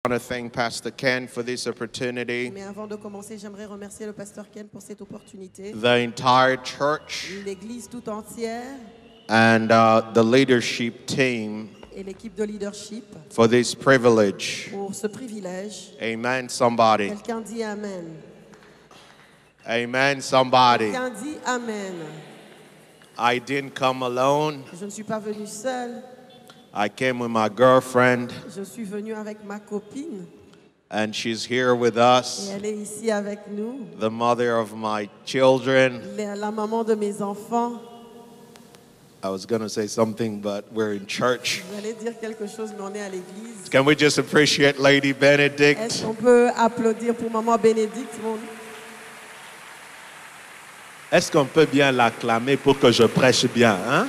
I want to thank Pastor Ken for this opportunity, Mais avant de commencer, j'aimerais remercier le pasteur Ken pour cette opportunité, the entire church, l'église tout entière and the leadership team et l'équipe de leadership for this privilege. pour ce privilège. Amen, somebody. Quelqu'un dit Amen. Amen, somebody. Quelqu'un dit Amen. I didn't come alone. Je ne suis pas venu seul. I came with my girlfriend, Je suis venu avec ma copine and she's here with et us, elle est ici avec nous. the mother of my children. La maman de mes enfants. I was going to say something, but we're in church. Vous allez dire quelque chose, mais on est à l'église. Can we just appreciate Lady Benedict? Est-ce qu'on peut applaudir pour maman Bénédicte? Est-ce qu'on peut bien l'acclamer pour que je prêche bien, hein?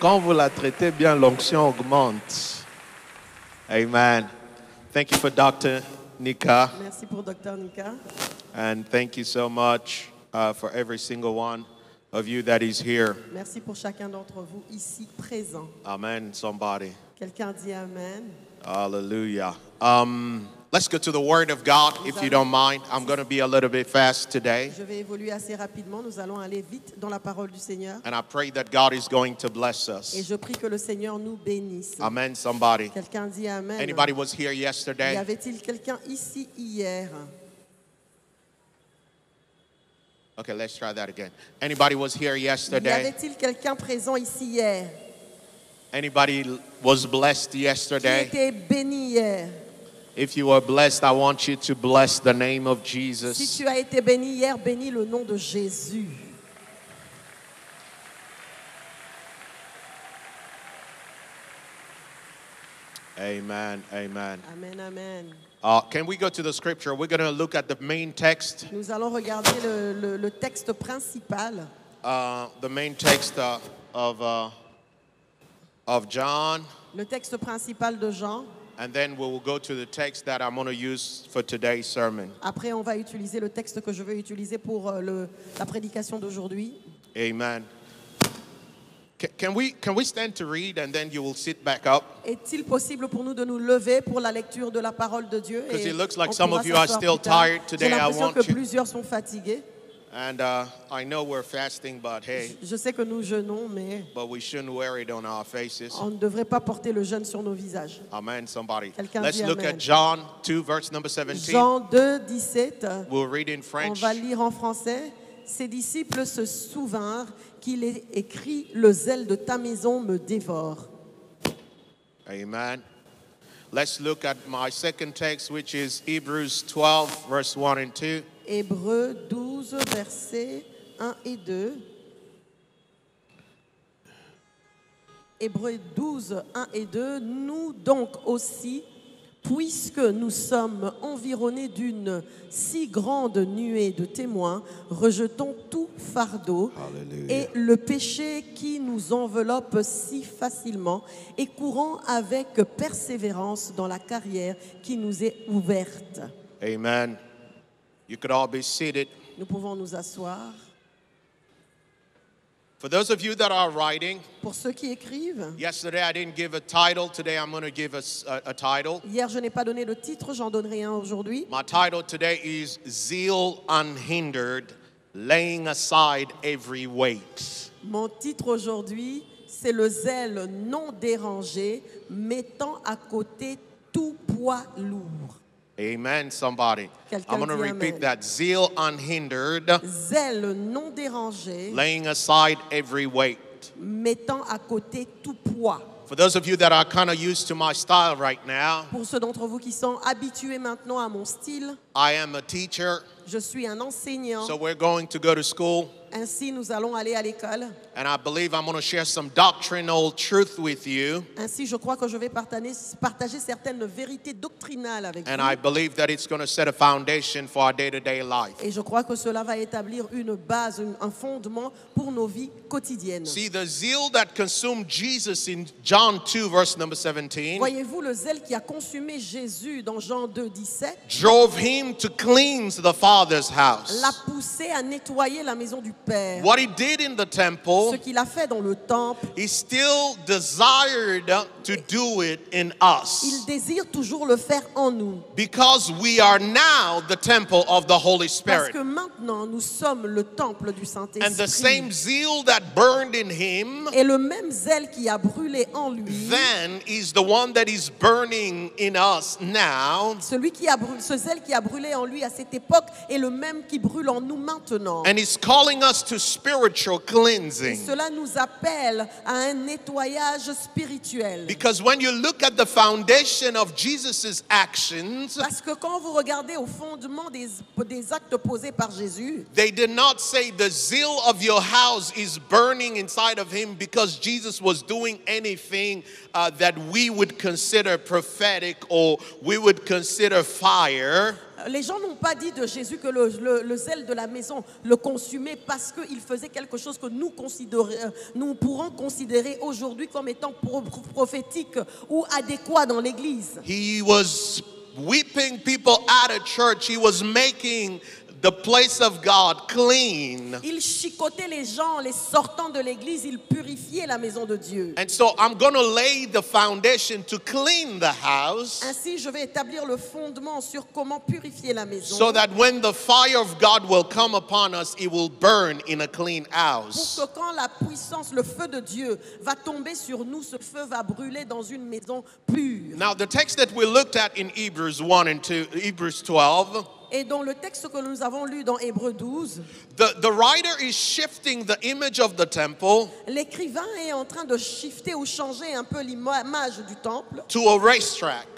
Quand vous la traitez bien, l'onction augmente. Amen. Thank you for Dr. Nika, Merci pour Dr. Nika. and thank you so much for every single one of you that is here. Merci pour chacun d'entre vous ici présent. Amen, somebody. Quelqu'un dit Amen. Hallelujah. Let's go to the Word of God, if you don't mind. I'm going to be a little bit fast today. Je vais évoluer assez rapidement. Nous allons aller vite dans la parole du Seigneur. And I pray that God is going to bless Et us. je prie que le Seigneur nous bénisse. Amen, somebody. Quelqu'un dit Amen. Anybody was here Y yesterday? avait-il quelqu'un ici hier? Okay, let's try that again. Anybody was here Y yesterday? avait-il quelqu'un présent ici hier? Anybody was blessed Qui yesterday? était béni hier? If you were blessed, I want you to bless the name of Si Jesus. tu as été béni hier, bénis le nom de Jésus. Amen, amen. Amen, amen. Can we go to the scripture? We're going to look at the main text. Nous allons regarder le texte principal. The main text of John. Le texte principal de Jean. And then we will go to the text that I'm going to use for today's sermon. Après, on va utiliser le texte que je vais utiliser pour la prédication d'aujourd'hui. Amen. Can we stand to read and then you will sit back up? Est-il possible pour nous de nous lever pour la lecture de la parole de Dieu? Because Et it looks like on some pourra of you are s'asseoir still plus tard. tired today. J'ai I l'impression want que you. plusieurs sont fatigués. And I know we're fasting, but hey, Je sais que nous jeûnons, mais but we shouldn't wear it on our faces. on ne devrait pas porter le jeûne sur nos visages. Amen, somebody. Quelqu'un Let's dit look amen. at John 2, verse number 17. Jean 2, 17. We'll read in On French. va lire en français. Ses disciples se souvinrent qu'il est écrit « Le zèle de ta maison me dévore ». Amen. Let's look at my second text, which is Hebrews 12, verse 1 and 2. Hébreux 12, versets 1 et 2. Hébreux 12, 1 et 2. Nous donc aussi, puisque nous sommes environnés d'une si grande nuée de témoins, rejetons tout fardeau et le péché qui nous enveloppe si facilement et courons avec persévérance dans la carrière qui nous est ouverte. Amen. You could all be seated. Nous pouvons nous asseoir. For those of you that are writing, Pour ceux qui écrivent, yesterday I didn't give a title. Today I'm going to give a title. hier je n'ai pas donné de titre, j'en donnerai un aujourd'hui. My title today is Zeal Unhindered, Laying Aside Every Weight. Mon titre aujourd'hui, c'est le zèle non dérangé, mettant à côté tout poids lourd. Amen, somebody. Quelqu'un I'm going to dit repeat amen. that. Zeal unhindered, Zèle non dérangé, laying aside every weight. mettant à côté tout poids. For those of you that are kind of used to my style right now, Pour ceux d'entre vous qui sont habitués maintenant à mon style, I am a teacher, je suis un enseignant. so we're going to go to school. Ainsi, nous allons aller à l'école. And I believe I'm going to share some doctrinal truth with you. Ainsi, je crois que je vais partager certaines vérités doctrinales avec And vous. I believe that it's going to set a foundation for our day-to-day life. Et je crois que cela va établir une base, un fondement pour nos vies quotidiennes. See, the zeal that consumed Jesus in John 2, verse number 17, Voyez-vous, le zèle qui a consumé Jésus dans Jean 2, 17 drove him to cleanse the Father's l'a house. poussé à nettoyer la maison du Père. What he did in the Ce temple, qu'il a fait dans le temple, he still desired to do it in il us. désire toujours le faire en nous. Because we are now the temple of the Holy Parce Spirit. que maintenant, nous sommes le temple du And the same Saint-Esprit. zeal that burned in him Et le même zèle qui a brûlé en lui, then is the one that is burning in us now. ce zèle qui a brûlé en lui à cette époque est le même qui brûle en nous maintenant. And he's calling us to spiritual Et cleansing. cela nous appelle à un nettoyage spirituel. Because when you look at the foundation of Jesus' actions, Parce que quand vous regardez au fondement des actes posés par Jésus, they did not say the zeal of your house is burning inside of him because Jesus was doing anything that we would consider prophetic or we would consider fire. les gens n'ont pas dit de Jésus que le zèle de la maison le consumait parce qu'il faisait quelque chose que nous pourrons considérer aujourd'hui comme étant prophétique ou adéquat dans l'Église. He was whipping people out of church. He was making the place of God clean. Il chicotait les gens, les sortants de l'Église, il purifiait la maison de Dieu. And so I'm going to lay the foundation to clean the house Ainsi, je vais établir le fondement sur comment purifier la maison. so that when the fire of God will come upon us, it will burn in a clean Pour house. que quand la puissance, le feu de Dieu va tomber sur nous, ce feu va brûler dans une maison pure. Now, the text that we looked at in Hebrews 1 and 2, Hebrews 12, Et dans le texte que nous avons lu dans Hébreux 12, the writer is shifting the image of the temple l'écrivain est en train de shifter ou changer un peu l'image du temple to a racetrack.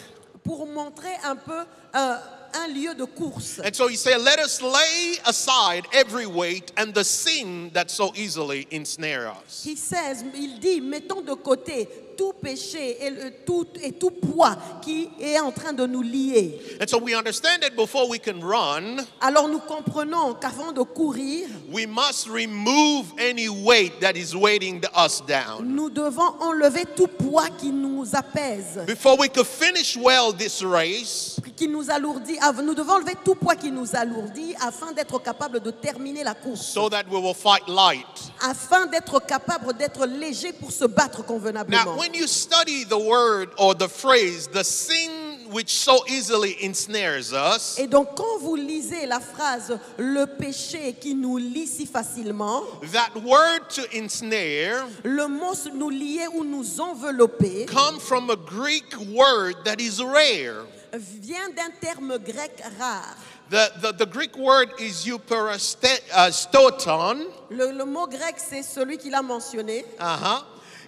pour montrer un peu un lieu de course. And so he said, let us lay aside every weight and the sin that so easily ensnare us. Il dit, mettons de côté tout péché et tout poids qui est en train de nous lier. And so we understand that before we can run, Alors nous comprenons qu'avant de courir, we must remove any weight that is weighting us down. nous devons enlever tout poids qui nous apaise, Before we could finish well this race, qui nous alourdit. Nous devons enlever tout poids qui nous alourdit afin d'être capable de terminer la course, so that we will fight light. afin d'être capable d'être léger pour se battre convenablement. Now, when you study the word or the phrase, the sin which so easily ensnares us, Et donc quand vous lisez la phrase « le péché qui nous lie si facilement », that word to ensnare le mot nous lier ou nous envelopper come from a Greek word that is rare. vient d'un terme grec rare. The Greek word is euperostoton. Le mot grec, c'est celui qu'il a mentionné.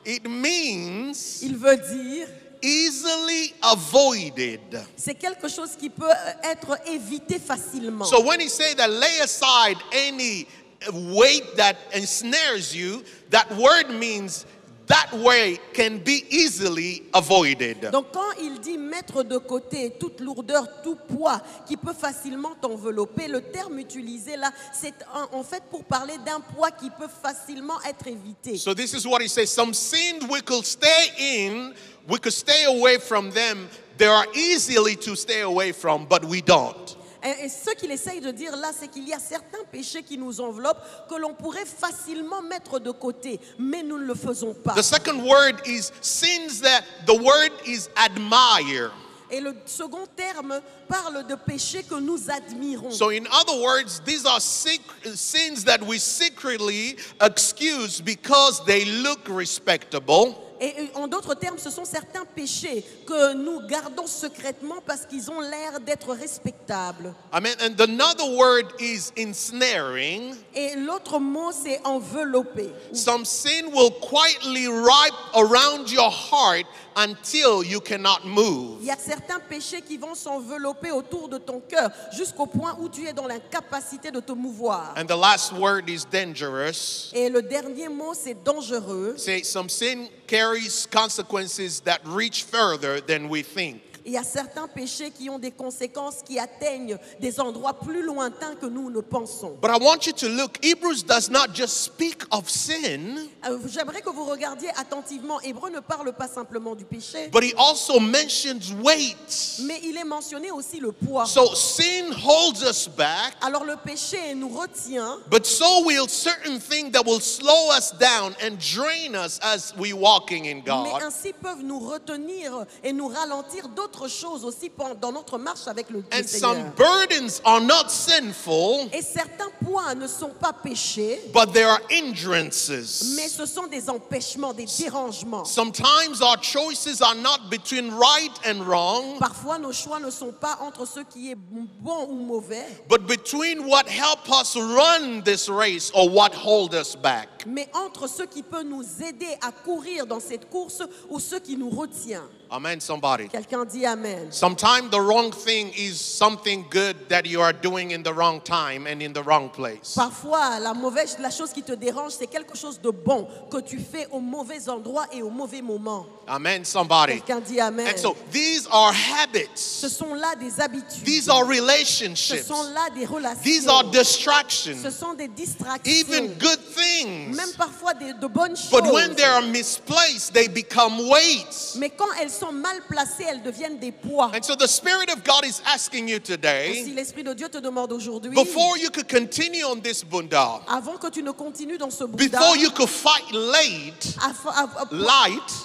It means Il veut dire, easily avoided. c'est quelque chose qui peut être évité facilement. So when he say that lay aside any weight that ensnares you, that word means that way can be easily avoided. Donc quand il dit mettre de côté toute lourdeur, tout poids qui peut facilement t'envelopper, le terme utilisé là, c'est en fait pour parler d'un poids qui peut facilement être évité. So this is what he says. Some sins we could stay in, we could stay away from them. They are easily to stay away from, but we don't. Et ce qu'il essaye de dire là, c'est qu'il y a certains péchés qui nous enveloppent que l'on pourrait facilement mettre de côté, mais nous ne le faisons pas. The second word is sins that the word is admire. Et le second terme parle de péchés que nous admirons. So in other words, these are sins that we secretly excuse because they look respectable. Et en d'autres termes, ce sont certains péchés que nous gardons secrètement parce qu'ils ont l'air d'être respectables. Amen. And another word is ensnaring. Et l'autre mot, c'est envelopper. Some sin will quietly wrap around your heart until you cannot move. Il y a certains péchés qui vont s'envelopper autour de ton cœur jusqu'au point où tu es dans l'incapacité de te mouvoir. And the last word is dangerous. Et le dernier mot, c'est dangereux. Say some sin carries consequences that reach further than we think. Il y a certains péchés qui ont des conséquences qui atteignent des endroits plus lointains que nous ne pensons. But I want you to look, Hebrews does not just speak of sin, J'aimerais que vous regardiez attentivement. Hébreu ne parle pas simplement du péché, but he also mentions weight. mais il est mentionné aussi le poids. So sin holds us back, Alors le péché nous retient, but so will certain things that will slow us down and drain us as we walking in mais God. ainsi peuvent nous retenir et nous ralentir d'autres choses aussi dans notre marche avec le And Seigneur. some burdens are not sinful, Et certains poids ne sont pas péchés, but there are mais hindrances. ce sont des empêchements, des dérangements. Sometimes our choices are not between right and wrong, Parfois, nos choix ne sont pas entre ce qui est bon ou mauvais, but between what help us run this race or what hold us back. mais entre ce qui peut nous aider à courir dans cette course ou ce qui nous retient. Amen, somebody. Quelqu'un dit Amen. Sometimes the wrong thing is something good that you are doing in the wrong time and in the wrong place. Parfois, la chose qui te dérange, c'est quelque chose de bon que tu fais au mauvais endroit et au mauvais moment. Amen, somebody. Quelqu'un dit Amen. And so these are Ce habits. sont là des habitudes. These are Ce relationships. sont là des relations. These are Ce distractions. sont des distractions. Even good things. Même parfois de bonnes choses. But when they are misplaced, they become weights. Mais quand elles sont mal placées, elles deviennent des poids. And so the Spirit of God is asking you Si today, l'Esprit de Dieu te demande aujourd'hui, before you could continue on this bunda, avant que tu ne continues dans ce Bouddha, before you could fight light,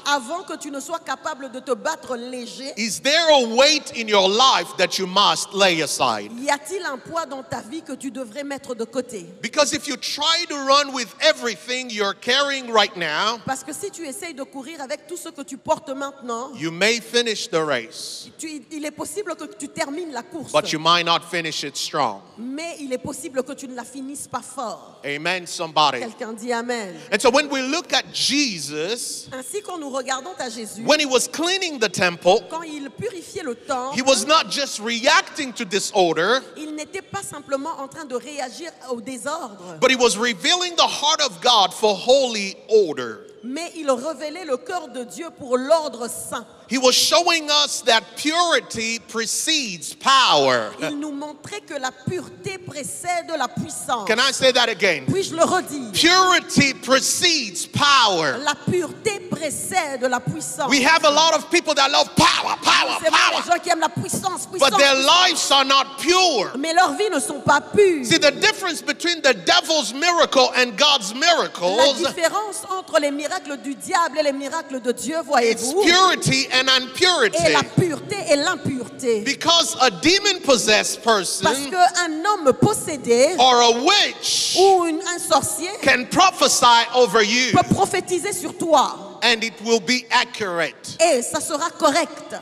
avant que tu ne sois capable de te battre léger, is there a weight in your life that you must lay aside? y a-t-il un poids dans ta vie que tu devrais mettre de côté? Because if you try to run with everything you're carrying right now, Parce que si tu essayes de courir avec tout ce que tu portes maintenant, you may finish the race, il est possible que tu termines la course, but you might not finish it strong. mais il est possible que tu ne la finisses pas fort. Amen, somebody. Quelqu'un dit Amen. And so when we look at Jesus, Ainsi, quand nous regardons à Jésus, when he was cleaning the temple, quand il purifiait le temple, he was not just reacting to disorder, il n'était pas simplement en train de réagir au désordre, but he was revealing the heart of God for holy order. mais il révélait le cœur de Dieu pour l'ordre saint. He was showing us that purity precedes power. Il nous montrait que la pureté précède la puissance. Can I say that again? Puis-je le redire? Purity precedes power. La pureté précède la puissance. We have a lot of people that love power, power, C'est vrai, les power, gens qui aiment la puissance, but puissance, their puissance. lives are not pure. Mais leurs vies ne sont pas pures. See, the difference between the devil's miracle and God's La miracles différence entre les miracles du diable et les miracles de Dieu, is voyez-vous, purity and est impurity. la pureté et l'impureté. Because a demon-possessed Parce person qu'un homme possédé or a witch ou un sorcier can prophesy over you, peut prophétiser sur toi and it will be accurate. et ça sera correct.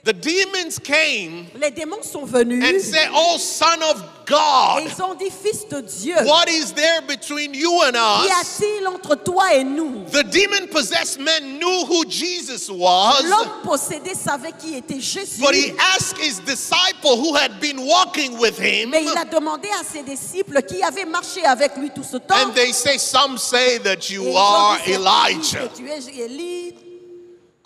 The demons came Les démons sont venus and said, "Oh, Son of et God, ils ont dit, Fils de Dieu, what is there between you and qu'y us?" a-t-il entre toi et nous? The demon-possessed men knew who Jesus was, L'homme possédé savait qui était Jésus, but he asked his disciple who had been walking with him, mais il a demandé à ses disciples qui avaient marché avec lui tout ce temps. and they say, "Some say that Et you ils ont are dit, certains disent Elijah." que tu es Élie.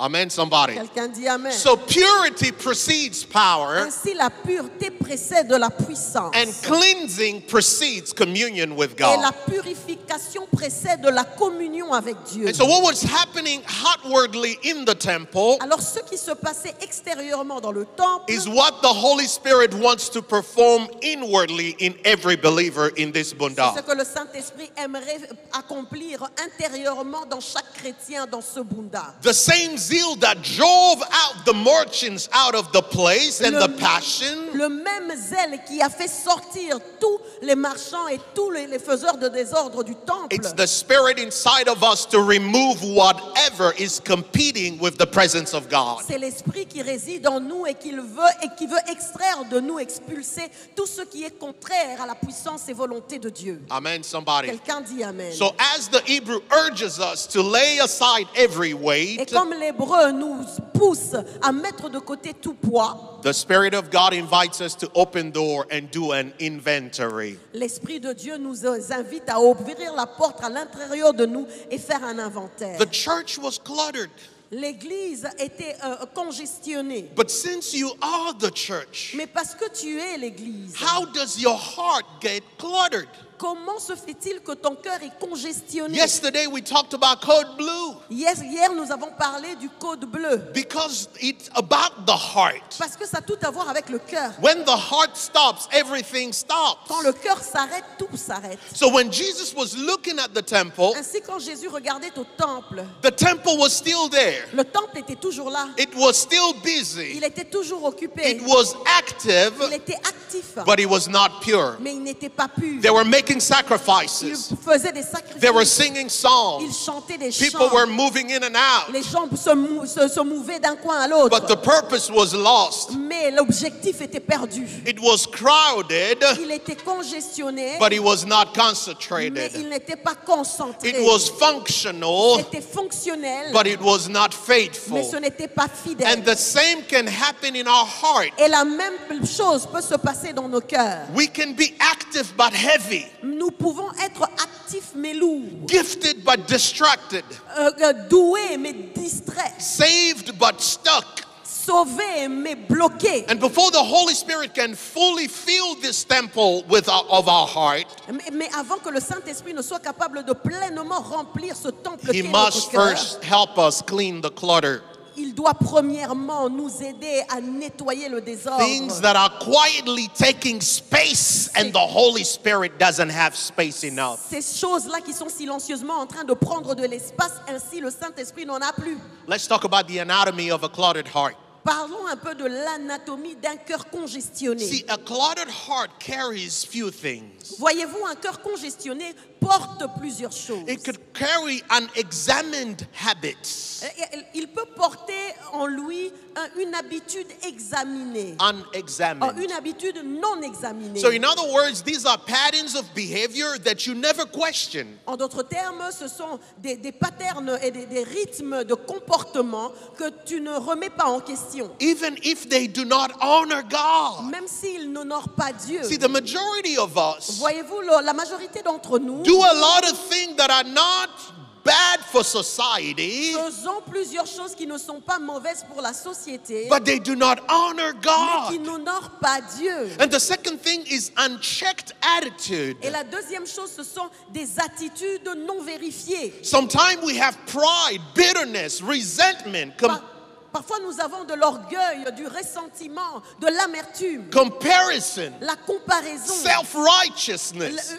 Amen, somebody. Quelqu'un dit Amen. So purity precedes power, Ainsi, la pureté précède la puissance. and cleansing precedes communion with Et la God. purification précède la communion avec Dieu. And so what was happening outwardly in the temple Alors, ce qui se passait extérieurement dans le temple, is what the Holy Spirit wants to perform inwardly in every believer in this c'est ce bunda. que le Saint-Esprit aimerait accomplir intérieurement dans chaque chrétien dans ce bunda. The same zeal that drove out the merchants out of the place and the passion Le même zèle qui a fait sortir tous les marchands et tous les faiseurs de désordre du temple. it's the spirit inside of us to remove whatever is competing with the presence of God. C'est l'esprit qui réside en nous et qui veut extraire de nous, expulser tout ce qui est contraire à la puissance et volonté de Dieu. Amen, somebody. Quelqu'un dit Amen. So as the Hebrew urges us to lay aside every Et weight, comme l'hébreu nous pousse à mettre de côté tout poids, the Spirit of God invites us to open door and do an inventory. l'Esprit de Dieu nous invite à ouvrir la porte à l'intérieur de nous et faire un inventaire. The church was cluttered. L'église était congestionnée. But since you are the church, Mais parce que tu es l'église, how does your heart get cluttered? comment se fait-il que ton cœur est congestionné? Yesterday we talked about code blue Hier, nous avons parlé du code bleu. because it's about the heart. Parce que ça a tout à voir avec le cœur. When the heart stops, everything stops. Quand le cœur s'arrête, tout s'arrête. So when Jesus was looking at the temple Ainsi, quand Jésus regardait au temple, was still there. le temple était toujours là. It was still busy. Il était toujours occupé. It was active, Il était actif. but it was not pure. Mais il n'était pas pur. They were making Il sacrifices. faisait des They were sacrifices. singing Il songs. chantait des People chants. were moving in and out. Les gens se mouvaient d'un coin à l'autre. But the purpose was lost. Mais l'objectif était perdu. It was crowded, Il était congestionné, but it was not mais il concentrated. n'était pas concentré. It was functional, C'était fonctionnel, but it was not mais faithful. ce n'était pas fidèle. And the same can happen in our heart. Et la même chose peut se passer dans nos cœurs. We can be active but heavy, Nous pouvons être actifs mais lourds, gifted but distracted, doués mais distraits, saved but stuck. sauvés mais bloqués. And before the Holy Spirit can fully fill this temple of our heart, Mais avant que le Saint-Esprit ne soit capable de pleinement remplir ce temple He qu'est notre must cœur, first help us clean the clutter. il doit premièrement nous aider à nettoyer le désordre. Things that are quietly taking space and the Holy Spirit doesn't have space enough. Ces choses-là qui sont silencieusement en train de prendre de l'espace, ainsi le Saint-Esprit n'en a plus. Let's talk about the anatomy of a cluttered heart. Parlons un peu de l'anatomie d'un cœur congestionné. See, a cluttered heart carries few things. Voyez-vous, un cœur congestionné porte plusieurs choses. It could carry unexamined habits. Il peut porter en lui une habitude examinée, Unexamined. une habitude non examinée. So in other words, these are patterns of behavior that you never question. En d'autres termes, ce sont des patterns et des rythmes de comportement que tu ne remets pas en question, Even if they do not honor God. même s'ils n'honorent pas Dieu. See, the majority of us Voyez-vous, la majorité d'entre nous do a lot of things that are not bad for society, faisons plusieurs choses qui ne sont pas mauvaises pour la société, but they do not honor mais qui God. n'honorent pas Dieu. And the second thing is unchecked attitude. Et la deuxième chose, ce sont des attitudes non vérifiées. Sometimes we have pride, bitterness, resentment, Parfois, nous avons de l'orgueil, du ressentiment, de l'amertume, comparison, la comparaison. self-righteousness.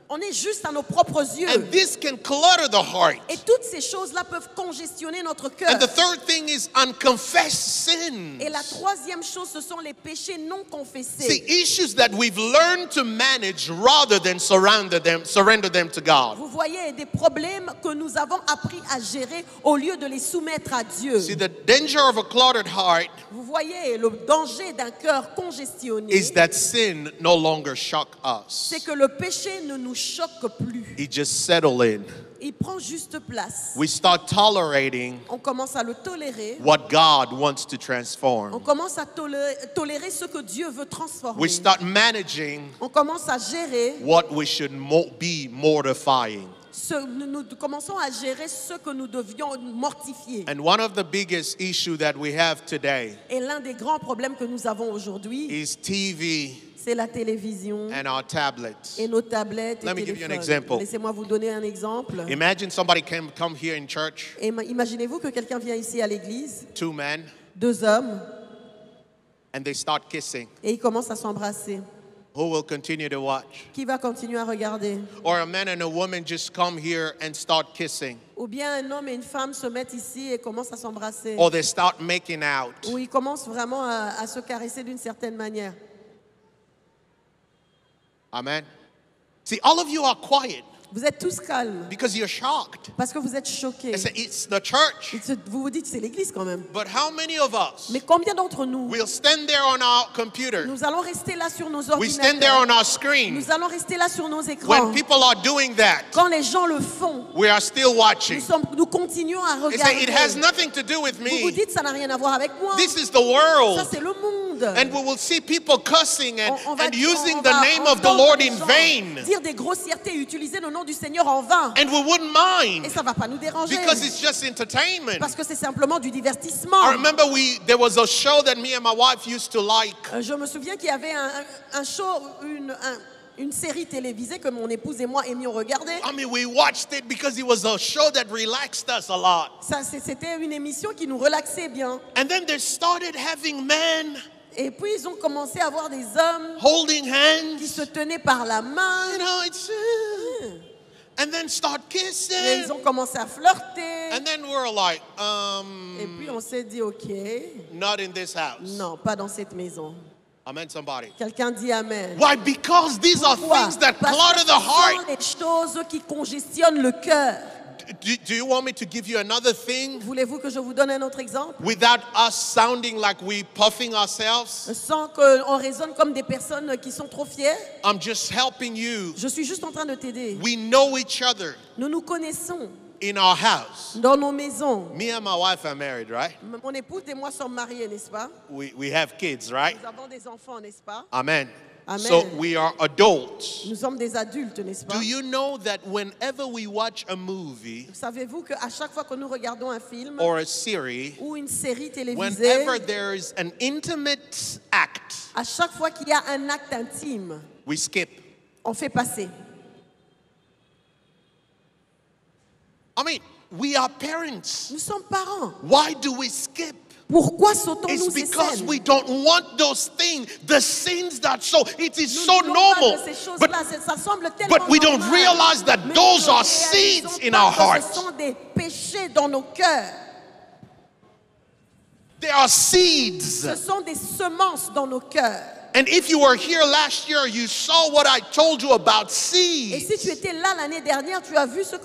On est juste à nos propres yeux. And this can clutter the heart. Et toutes ces choses-là peuvent congestionner notre cœur. And the third thing is unconfessed sins. Et la troisième chose, ce sont les péchés non See, confessés. issues that we've learned to manage rather than surrender them to God. Vous voyez, des problèmes que nous avons appris à gérer au lieu de les soumettre à Dieu. See, the danger of a cluttered heart Vous voyez, le danger d'un cœur congestionné, is that sin no longer shock us. c'est que le péché ne nous choque plus. It just settle in. Il prend juste place. We start tolerating On commence à le tolérer. what God wants to On transform. commence à tolérer ce que Dieu veut transformer. We start managing On commence à gérer, what we should be mortifying. nous commençons à gérer ce que nous devions mortifier. And one of the biggest issues that we have today Et l'un des grands problèmes que nous avons aujourd'hui, is TV c'est la télévision and our tablets. et nos tablettes et Let me give you an téléphones. example. Laissez-moi vous donner un exemple. Imagine somebody come here in church, Et imaginez-vous que quelqu'un vient ici à l'église, 2 men, 2 hommes, and they start kissing. et ils commencent à s'embrasser. Who will continue to watch? Qui va continuer à regarder? Or a man and a woman just come here and start kissing. Ou bien un homme et une femme se mettent ici et commencent à s'embrasser. Or they start making out. Ou ils commencent vraiment à se caresser d'une certaine manière. Amen. See, all of you are quiet Vous êtes tous calmes because you're shocked. parce que vous êtes choqués. It's the church. Vous vous dites c'est l'église quand même. But how many of us Mais combien d'entre nous, will stand there on our computer? nous allons rester là sur nos We stand there on ordinateurs, our screen. nous allons rester là sur nos écrans. When people are doing that, Quand les gens le font, we are still watching. nous continuons à They say, regarder. it has nothing to do with Vous vous me. dites ça n'a rien à voir avec moi. This is the Ça world. c'est le monde. monde. And we will see people cursing On va and using on the va name of the entendre Lord les in gens vain. dire des grossièretés et utiliser le nom du Seigneur en vain. And we wouldn't Et mind ça va pas nous déranger. because it's just entertainment. Parce que c'est simplement du divertissement. I remember there was a show that me and my wife used to like. Je me souviens qu'il y avait un show, une série télévisée que mon épouse et moi aimions regarder. I mean, we watched it because it was a show that relaxed us a lot. C'était une émission qui nous relaxait bien. And then they started having men Et puis ils ont commencé à voir des hommes holding qui hands. se tenaient par la main. You know, it's and then start Et kissing. ils ont commencé à flirter. And then we're like, Et puis on s'est dit, ok, not in this house. non, pas dans cette maison. Amen, somebody. Quelqu'un dit Amen. Why? Because these are Pourquoi? things that Parce clutter que the ce sont heart. les choses qui congestionnent le cœur. Do you want me to give you another thing Voulez-vous que je vous donne un autre exemple? without us sounding like we puffing ourselves? Sans qu'on raisonne comme des personnes qui sont trop fières. I'm just helping you. Je suis juste en train de t'aider. We know each other Nous nous connaissons in our house. dans nos maisons. Me and my wife are married, right? Mon épouse et moi sommes mariés, n'est-ce pas? We have kids, right? Nous avons des enfants, n'est-ce pas? Amen. Amen. So we are adults. Nous sommes des adultes, n'est-ce pas? Do you know that whenever we watch a movie Savez-vous qu'à chaque fois que nous regardons un film or a series, ou une série télévisée, whenever there is an intimate act, à chaque fois qu'il y a un acte intime, we skip? on fait passer. I mean, we are parents. Nous sommes parents. Why do we skip? Pourquoi It's sautons-nous ces because scènes? we don't want those things, the sins that so it is Nous so ne voulons pas normal. de ces But choses-là, ça semble tellement but we don't normal. realize that Mais those nous ne are seeds réalisons in pas our que hearts. Ce sont des péchés dans nos cœurs. There are seeds. Ce sont des semences dans nos cœurs. And if you were here last year, you saw what I told you about Et seeds. si tu étais là l'année dernière, tu as vu ce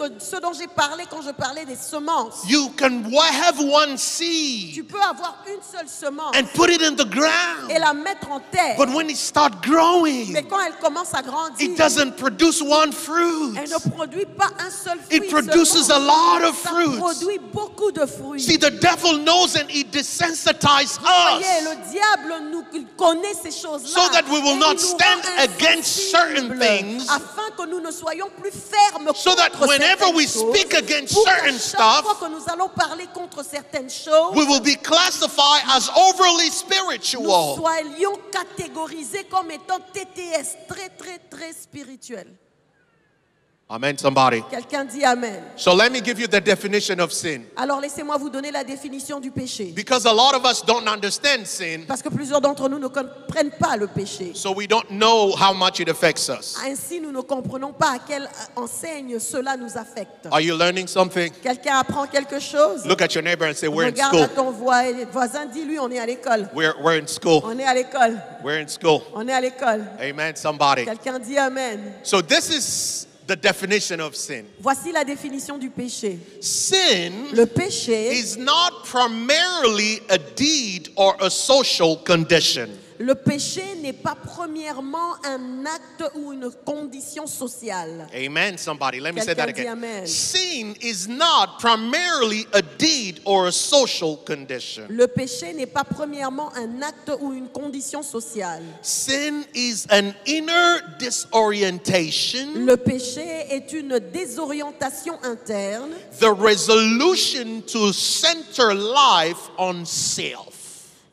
dont j'ai parlé quand je parlais des semences. You can have one Tu seed peux avoir une seule semence and put it in the et ground. la mettre en terre. But when it starts growing, Mais quand elle commence à grandir, it doesn't produce one fruit. elle ne produit pas un seul fruit. It produces a seulement. lot of Ça fruits. produit beaucoup de fruits. See, the devil knows and he desensitizes Voyez, us le diable nous connaît ces choses-là. so that we will Et not il nous stand rend against certain insensibles, things, afin que nous ne soyons plus fermes so that contre whenever certaines we choses, speak against pour qu'à certain chaque stuff, fois que nous allons parler contre certaines choses, we will be classified as overly nous spiritual. soyons catégorisés comme étant TTS, très très très spirituels. Amen, somebody. Quelqu'un dit Amen. So let me give you the definition of sin. Alors laissez-moi vous donner la définition du péché. Because a lot of us don't understand sin, Parce que plusieurs d'entre nous ne comprennent pas le péché. so we don't know how much it affects us. Ainsi, nous ne comprenons pas à quelle enseigne cela nous affecte. Are you learning something? Quelqu'un apprend quelque chose? Look at your neighbor and say, we're in Regarde à school. ton voisin, dis-lui, on est à l'école. We're in school. On est à l'école. We're in school. On est à l'école. Amen, somebody. Quelqu'un dit Amen. So this is the definition of sin. Voici la définition du péché. Sin Le péché, is not primarily a deed or a social condition. le péché n'est pas premièrement un acte ou une condition sociale. Amen, somebody. Let me say that Quelqu'un dit again. amen. Sin is not primarily a deed or a social condition. Le péché n'est pas premièrement un acte ou une condition sociale. Sin is an inner disorientation, Le péché est une désorientation interne, the resolution to center life on self.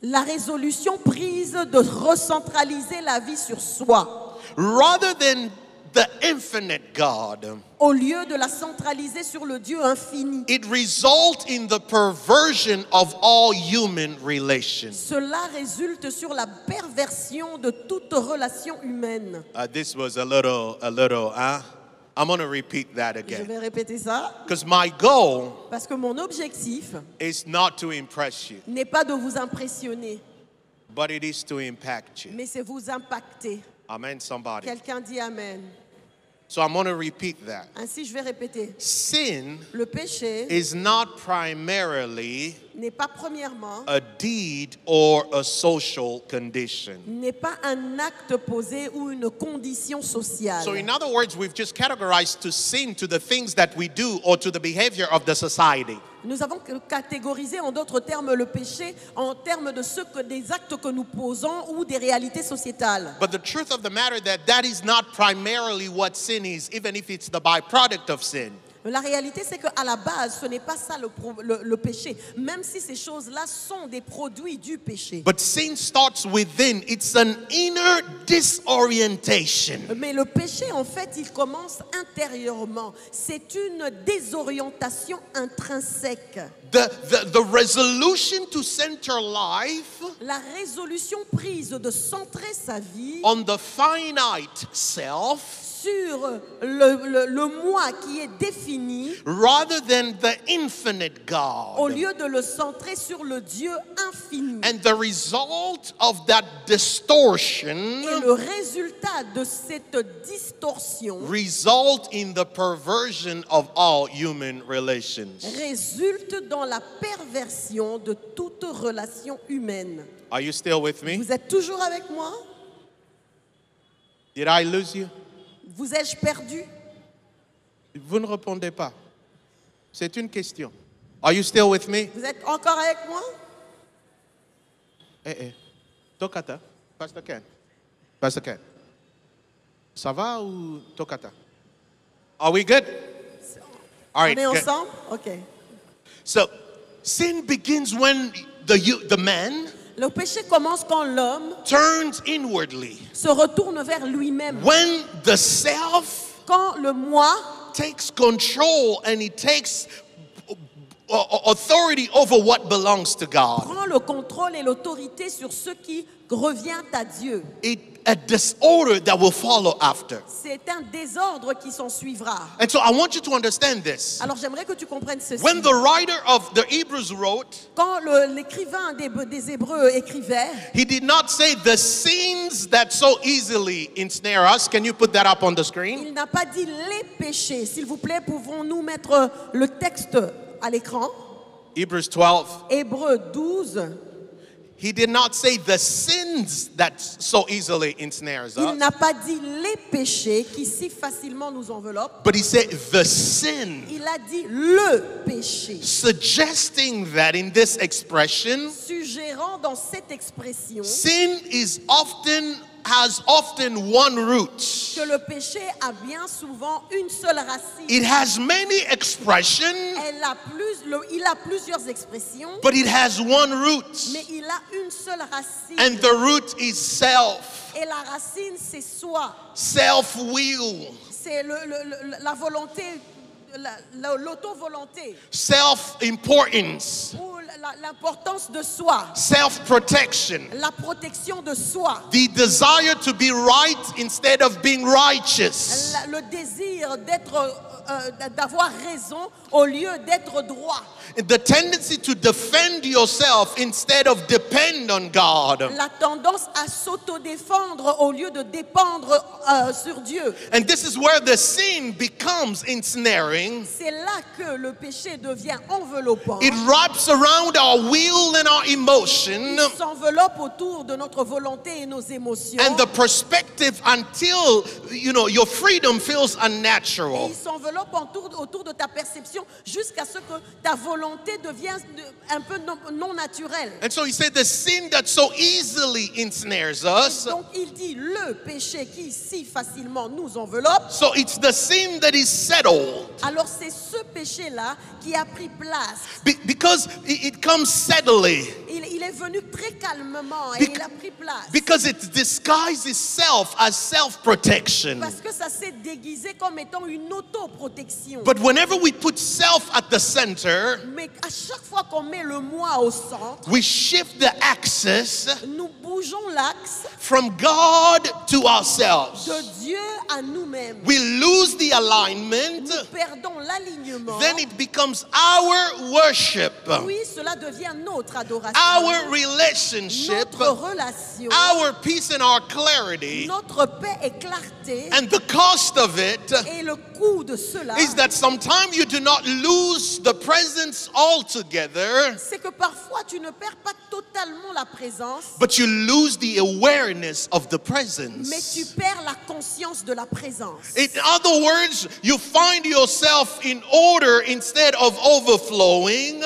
la résolution prise de recentraliser la vie sur soi, Rather than the infinite God, au lieu de la centraliser sur le Dieu infini. it results in the perversion of all human relations. Cela résulte sur la perversion de toute relation humaine. This was a little, I'm going to repeat that Je again. vais répéter ça Because my goal parce que mon objectif is not to impress you, n'est pas de vous impressionner, but it is to impact you. mais c'est vous impacter. Amen, somebody. Quelqu'un dit Amen. So I'm going to repeat that. Ainsi, je vais répéter. Sin Le péché is not primarily n'est pas premièrement, a deed or a social condition. n'est pas un acte posé ou une condition sociale. So in other words, we've just categorized to sin to the things that we do or to the behavior of the society. Nous avons catégorisé en d'autres termes le péché en termes de des actes que nous posons ou des réalités sociétales. But the truth of the matter that is not primarily what sin is, even if it's the byproduct of sin. La réalité, c'est qu'à la base, ce n'est pas ça le péché, même si ces choses-là sont des produits du péché. But sin starts within. It's an inner disorientation. Mais le péché, en fait, il commence intérieurement. C'est une désorientation intrinsèque. The resolution to center life La résolution prise de centrer sa vie on the finite self sur le moi qui est défini rather than the infinite au God. lieu de le centrer sur le Dieu infini. And the result of that distortion Et le résultat de cette distorsion result in the perversion of all human relations. résulte dans la perversion de toute relation humaine. Are you still with me? Vous êtes toujours avec moi? Did I lose you? Vous ai-je perdu? Vous ne répondez pas. C'est une question. Are you still with me? Vous êtes encore avec moi? Tokata. Pastor Ken. Pastor Ken. Ça va ou Tokata? Are we good? All On right. est Good. ensemble? Ok. So, sin begins when the man Le péché commence quand l'homme turns inwardly. se retourne vers lui-même. When the self Quand le moi takes control and he takes authority over what belongs to God. prend le contrôle et l'autorité sur ce qui revient à Dieu. A disorder that will follow after. C'est un désordre qui s'en suivra. And so I want you to understand this. Alors j'aimerais que tu comprennes ceci. When the writer of the Hebrews wrote, Quand l'écrivain des Hébreux écrivait, he did not say the sins that so easily ensnare us. Can you put that up on the screen? il n'a pas dit les péchés. S'il vous plaît, pouvons-nous mettre le texte à l'écran? Hebrews 12. Hébreux 12. He did not say the sins that so easily ensnares Il us, n'a pas dit les péchés qui si facilement nous enveloppent. but he said the sin, Il a dit le péché. suggesting that in this expression, Suggérant dans cette expression sin has often one root. que le péché a bien souvent une seule racine. It has many expressions, Il a plusieurs expressions, but it has one root. mais il a une seule racine. And the root is self, Et la racine, c'est soi. self-will, C'est la volonté, l'auto-volonté. self-importance, Ou l'importance de soi. self-protection, La protection de soi. the desire to be right instead of being righteous. Le désir d'avoir raison au lieu d'être droit. The tendency to defend yourself instead of depend on God. La tendance à s'autodéfendre au lieu de dépendre sur Dieu. And this is where the sin becomes ensnaring. C'est là que le péché devient enveloppant. It wraps around our will and our emotion Il s'enveloppe autour de notre volonté et nos émotions. and the perspective until your freedom feels Et unnatural. il s'enveloppe autour de ta perception jusqu'à ce que ta volonté devienne un peu non naturelle. And so he said the sin that so easily ensnares us. Donc il dit le péché qui si facilement nous enveloppe. So it's the sin that is settled Alors c'est ce péché-là qui a pris place. because it comes steadily. Il est venu très calmement et il a pris place. Because it disguises itself as self-protection. Parce que ça s'est déguisé comme étant une autoprotection. But whenever we put self at the center, Mais à chaque fois qu'on met le moi au centre, we shift the axis nous bougeons l'axe from God to ourselves. de Dieu à nous-mêmes. We lose the alignment. Nous perdons l'alignement. Then it becomes our worship, Oui, cela devient notre adoration, our relationship, notre relation, our peace and our clarity. notre paix et clarté. And the cost of it Et le coût de cela, is that sometimes you do not lose the presence altogether, c'est que parfois tu ne perds pas totalement la présence, but you lose the awareness of the mais tu presence. perds la conscience de la présence. In other words, you find yourself in order instead of overflowing.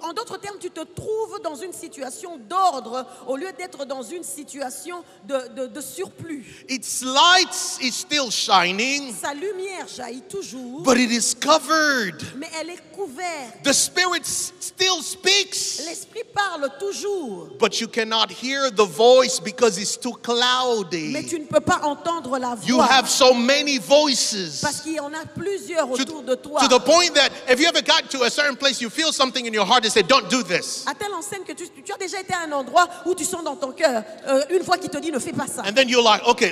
En d'autres termes, tu te trouves dans une situation d'ordre au lieu d'être dans une situation de surplus. Its light is still shining, Sa lumière jaillit toujours, but it is covered. mais elle est couverte. The Spirit still speaks, L'esprit parle toujours, but you cannot hear the voice because it's too mais cloudy. tu ne peux pas entendre la You voix have so many voices. parce qu'il y en a plusieurs autour de toi. To the point that if you ever got to a certain place, you feel something in your heart and say, don't do this. À telle enseigne que tu as déjà été à un endroit où tu sens dans ton cœur une voix qui te dit ne fais pas ça. And then you're like, okay.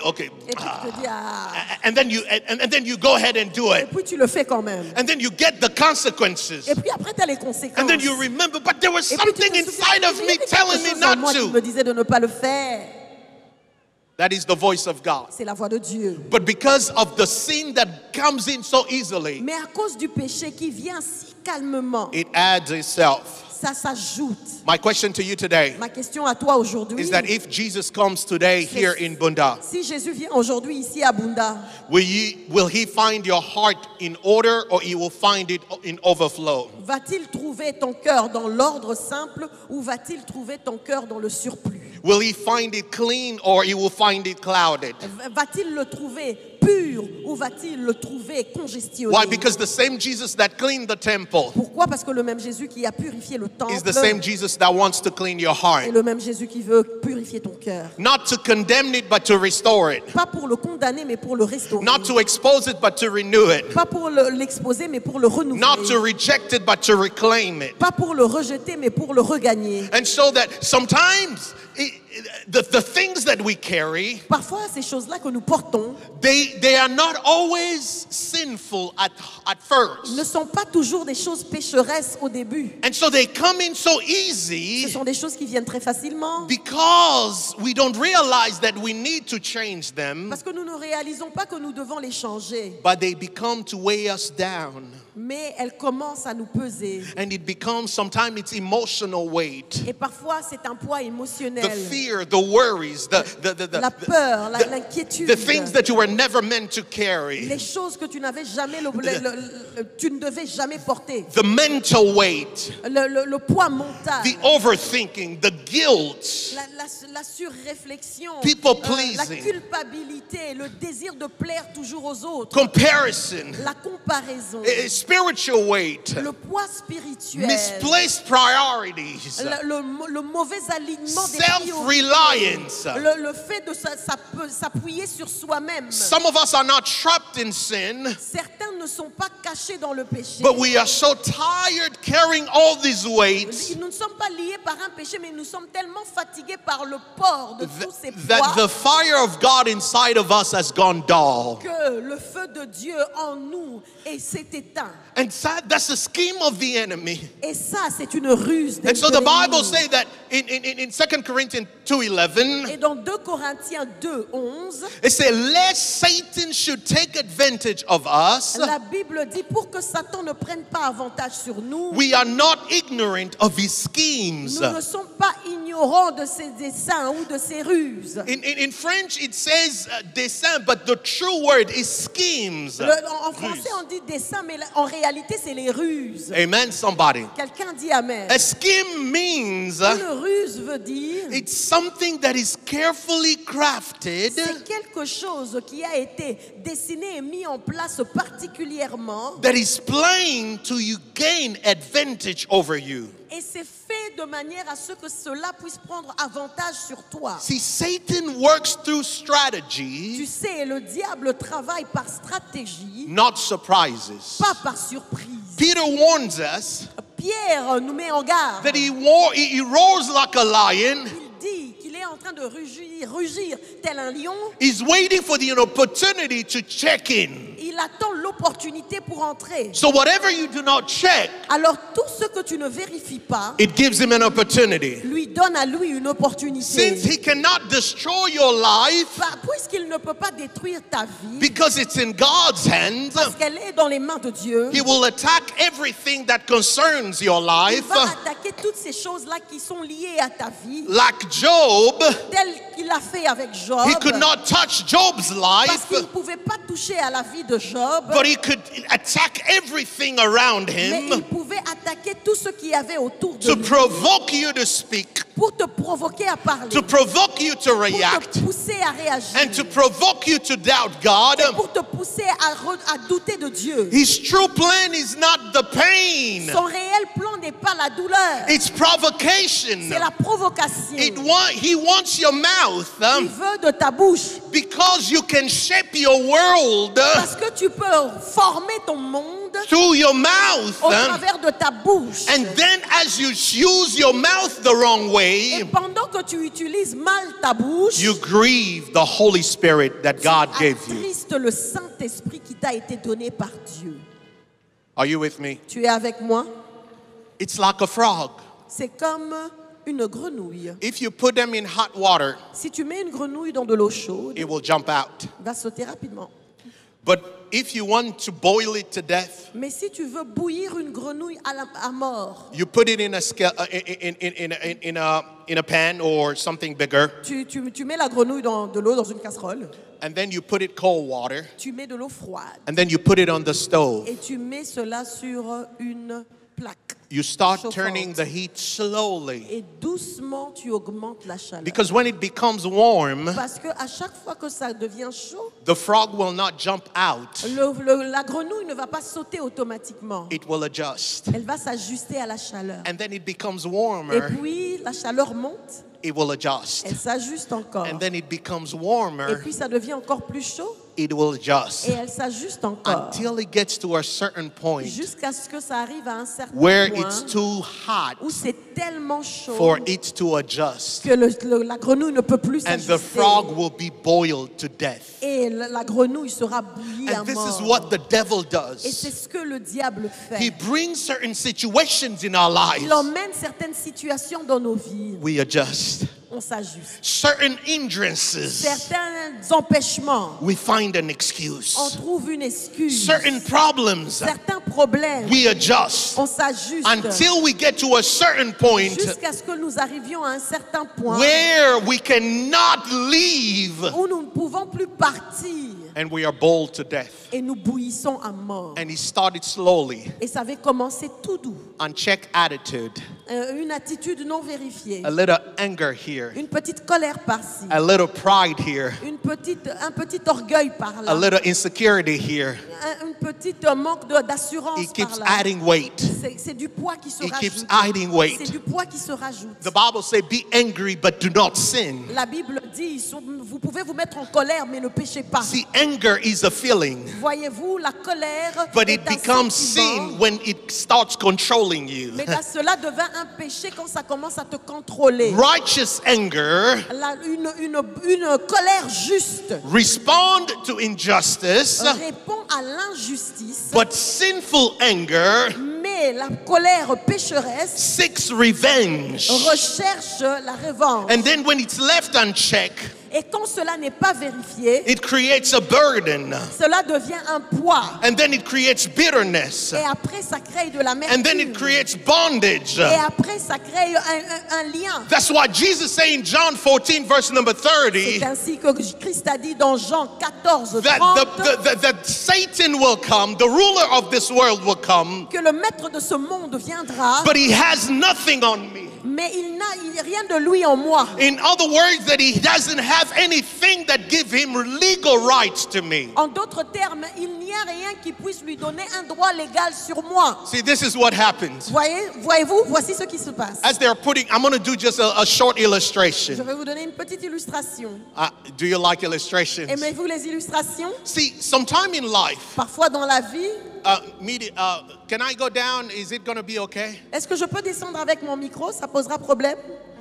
Et puis tu te dis And then you go ahead and do et it. puis tu le fais quand même. And then you get the consequences. Et puis après tu as les conséquences. And then you remember, but there was Et puis tu something te souviens, inside of il y me avait quelque telling me chose en moi not qui me to. disait de ne pas le faire. That is the voice of God. C'est la voix de Dieu. But because of the sin that comes in so easily, Mais à cause du péché qui vient si calmement, it adds itself. ça s'ajoute. My question to you today Ma question à toi aujourd'hui, is that if Jesus comes today here in Bunda, si Jésus vient aujourd'hui ici à Bunda, will he find your heart in order or he will find it in overflow? va-t-il trouver ton cœur dans l'ordre simple ou va-t-il trouver ton cœur dans le surplus? Will he find it clean or he will find it clouded? Va-t-il le trouver pur ou va-t-il le trouver congestionné? Why? Because the same Jesus that cleaned the temple Pourquoi? Parce que le même Jésus qui a purifié le temple is the same Jesus that wants to clean your est heart. le même Jésus qui veut purifier ton cœur. Not to condemn it, but to restore it. Pas pour le condamner, mais pour le restaurer. Not to expose it, but to renew it. Pas pour l'exposer, mais pour le renouveler. Not to reject it, but to reclaim it. Pas pour le rejeter, mais pour le regagner. And so that sometimes the things that we carry, Parfois, ces choses-là que nous portons they are not always sinful at ne first. sont pas toujours des choses pécheresses au début. And so they come in so Ce easy sont des choses qui viennent très facilement because we don't realize that we need to change them, parce que nous ne réalisons pas que nous devons les changer. but they become to weigh us down. Mais elles commencent à nous peser. And it becomes, sometimes it's emotional weight. Et parfois, c'est un poids The émotionnel. fear, the worries, La peur, l'inquiétude. the things that you were never meant to carry. Les choses que tu n'avais jamais, tu ne devais jamais porter. The mental weight, Le poids mental. the overthinking, the guilt, La surréflexion, People la pleasing. culpabilité, le désir de plaire toujours aux autres, comparison, la comparaison, spiritual weight, le poids spirituel, misplaced priorities, le mauvais alignement des priorités, self-reliance. le fait de s'appuyer sur soi-même. Some of us are not trapped in sin, Certains ne sont pas cachés dans le péché. but we are so tired carrying all these weights Nous ne sommes pas liés par un péché, mais nous sommes tellement fatigués par le port de tous ces that poids the fire of God inside of us has gone dull. que le feu de Dieu en nous s'est éteint. And that's the scheme of the enemy. Et ça, c'est une ruse de And so the Bible l'ennemi. says that in 2 Corinthians 2:11, Et dans 2 Corinthiens 2:11, it says, lest Satan should take advantage of us, la Bible dit pour que Satan ne prenne pas avantage sur nous, we are not ignorant of his schemes. nous ne sommes pas ignorants de ses desseins ou de ses ruses. In French, it says dessein, but the true word is schemes. En français, on dit dessein, mais en réalité, c'est les ruses. Amen, somebody. Quelqu'un dit amen. A scheme means Une ruse veut dire it's something that is carefully crafted c'est quelque chose qui a été dessiné et mis en place particulièrement that is playing to you gain advantage over you. et c'est fait de manière à ce que cela puisse prendre avantage sur toi. See, Satan works through Tu strategy, sais, le diable travaille par stratégie, not surprises. pas par surprise. Peter warns us Pierre nous met en garde. that he roars like a lion. Il dit qu'il est en train de rugir tel un lion. He's waiting for the opportunity to check in. Il Il attend l'opportunité pour entrer. So whatever you do not check, Alors tout ce que tu ne vérifies pas it gives him an opportunity. lui donne à lui une opportunité. Since he cannot destroy your life Puisqu'il ne peut pas détruire ta vie, because it's in God's hands, parce qu'elle est dans les mains de Dieu, he will attack everything that concerns your il life. va attaquer toutes ces choses-là qui sont liées à ta vie, Like Job, tel qu'il a fait avec Job. he could not touch Job's Parce life, qu'il ne pouvait pas toucher à la vie de Job, but he could attack everything around mais il him pouvait attaquer tout ce qu'il y avait autour de to lui provoke you to speak, pour te provoquer à parler, to provoke you to pour react, te pousser à réagir, and to provoke you to doubt God. et pour te pousser à douter de Dieu. His true plan is not the pain, Son réel plan n'est pas la douleur, it's provocation. c'est la provocation. He wants your mouth Il veut de ta bouche, because you can shape your world parce que tu peux former ton monde through your mouth. au travers de ta bouche. And then as you use your mouth the wrong Et way, pendant que tu utilises mal ta bouche, you grieve the Holy Spirit that God gave you. attriste le Saint-Esprit qui t'a été donné par Dieu. Are you with me? Tu es avec moi? It's like a frog. C'est comme une grenouille. If you put them in hot water, Si tu mets une grenouille dans de l'eau chaude, it will jump out. elle va sauter rapidement. But if you want to boil it to death, Mais si tu veux bouillir une grenouille à mort, you put it in a pan or something bigger, tu mets la grenouille dans de l'eau dans une casserole, and then you put it cold water, tu mets de l'eau froide and then you put it on the stove. et tu mets cela sur une plaque. You start chauffante. turning the heat slowly. Et doucement, tu augmentes la chaleur. Because when it becomes warm, Parce que à chaque fois que ça devient chaud, the frog will not jump out. la grenouille ne va pas sauter automatiquement. It will adjust. Elle va s'ajuster à la chaleur. And then it becomes Et warmer. puis, la chaleur monte, It will adjust. elle s'ajuste encore. And then it becomes Et warmer. puis, ça devient encore plus chaud It will adjust. et elle s'ajuste encore. Until it gets to a certain point Jusqu'à ce que ça arrive à un certain where point it's too hot où c'est tellement chaud for it to adjust. que la grenouille ne peut plus And s'ajuster. the frog will be boiled to death. Et la grenouille sera bouillie à And this is mort. what the devil Et c'est does. ce que le diable He fait. brings certain situations in our lives. Il emmène certaines situations dans nos vies. We adjust. On s'ajuste. Certain hindrances, Certains empêchements, we find an excuse. on trouve une excuse. Certain problems, Certains problèmes, we adjust. on s'ajuste. Until we get to a certain point Jusqu'à ce que nous arrivions à un certain point where we cannot leave où nous ne pouvons plus partir and we are boiled to death. et nous bouillissons à mort. And he started slowly. Et ça avait commencé tout doux. Unchecked attitude, Une attitude non vérifiée. a little anger here, Une petite colère par-ci. a little pride here, Un petit orgueil a par-là. little insecurity here. Un petit manque d'assurance He keeps par-là. adding weight. C'est du poids qui se He keeps rajoute. adding C'est weight. du poids qui se rajoute. The Bible says, be angry, but do not sin. La Bible dit, vous pouvez vous mettre en colère, mais ne péchez pas. See, anger is a feeling, Voyez-vous, la colère but est it un becomes sentiment, sin when it starts controlling you. mais cela devient un péché quand ça commence à te contrôler. Righteous anger Une colère juste respond to injustice, répond à l'injustice, but sinful anger mais la colère pécheresse seeks revenge. recherche la revanche. And then when it's left unchecked, Et quand cela n'est pas vérifié, it creates a burden. cela devient un poids. And then it creates bitterness. Et après, ça crée de And then it l'amertume. creates bondage. Et après, ça crée un lien. That's why Jesus said in John 14, verse number 30, C'est ainsi que Christ a dit dans Jean 14, that 30, that Satan will come, the ruler of this world will come, que le maître de ce monde viendra, but he has nothing on me. mais il n'a rien de lui en moi. In other words, that he doesn't have anything that give him legal rights to me. En d'autres termes, il n'y a rien qui puisse lui donner un droit légal sur moi. See, this is what happens. Voyez-vous, voici ce qui se passe. As they're putting, I'm going to do just a short Je illustration. vais vous donner une petite illustration. Do you like illustrations? Aimez-vous les illustrations? See, sometime in life, Parfois dans la vie, can I go down? Is it going to be okay? est-ce que je peux descendre avec mon micro? Ça posera problème?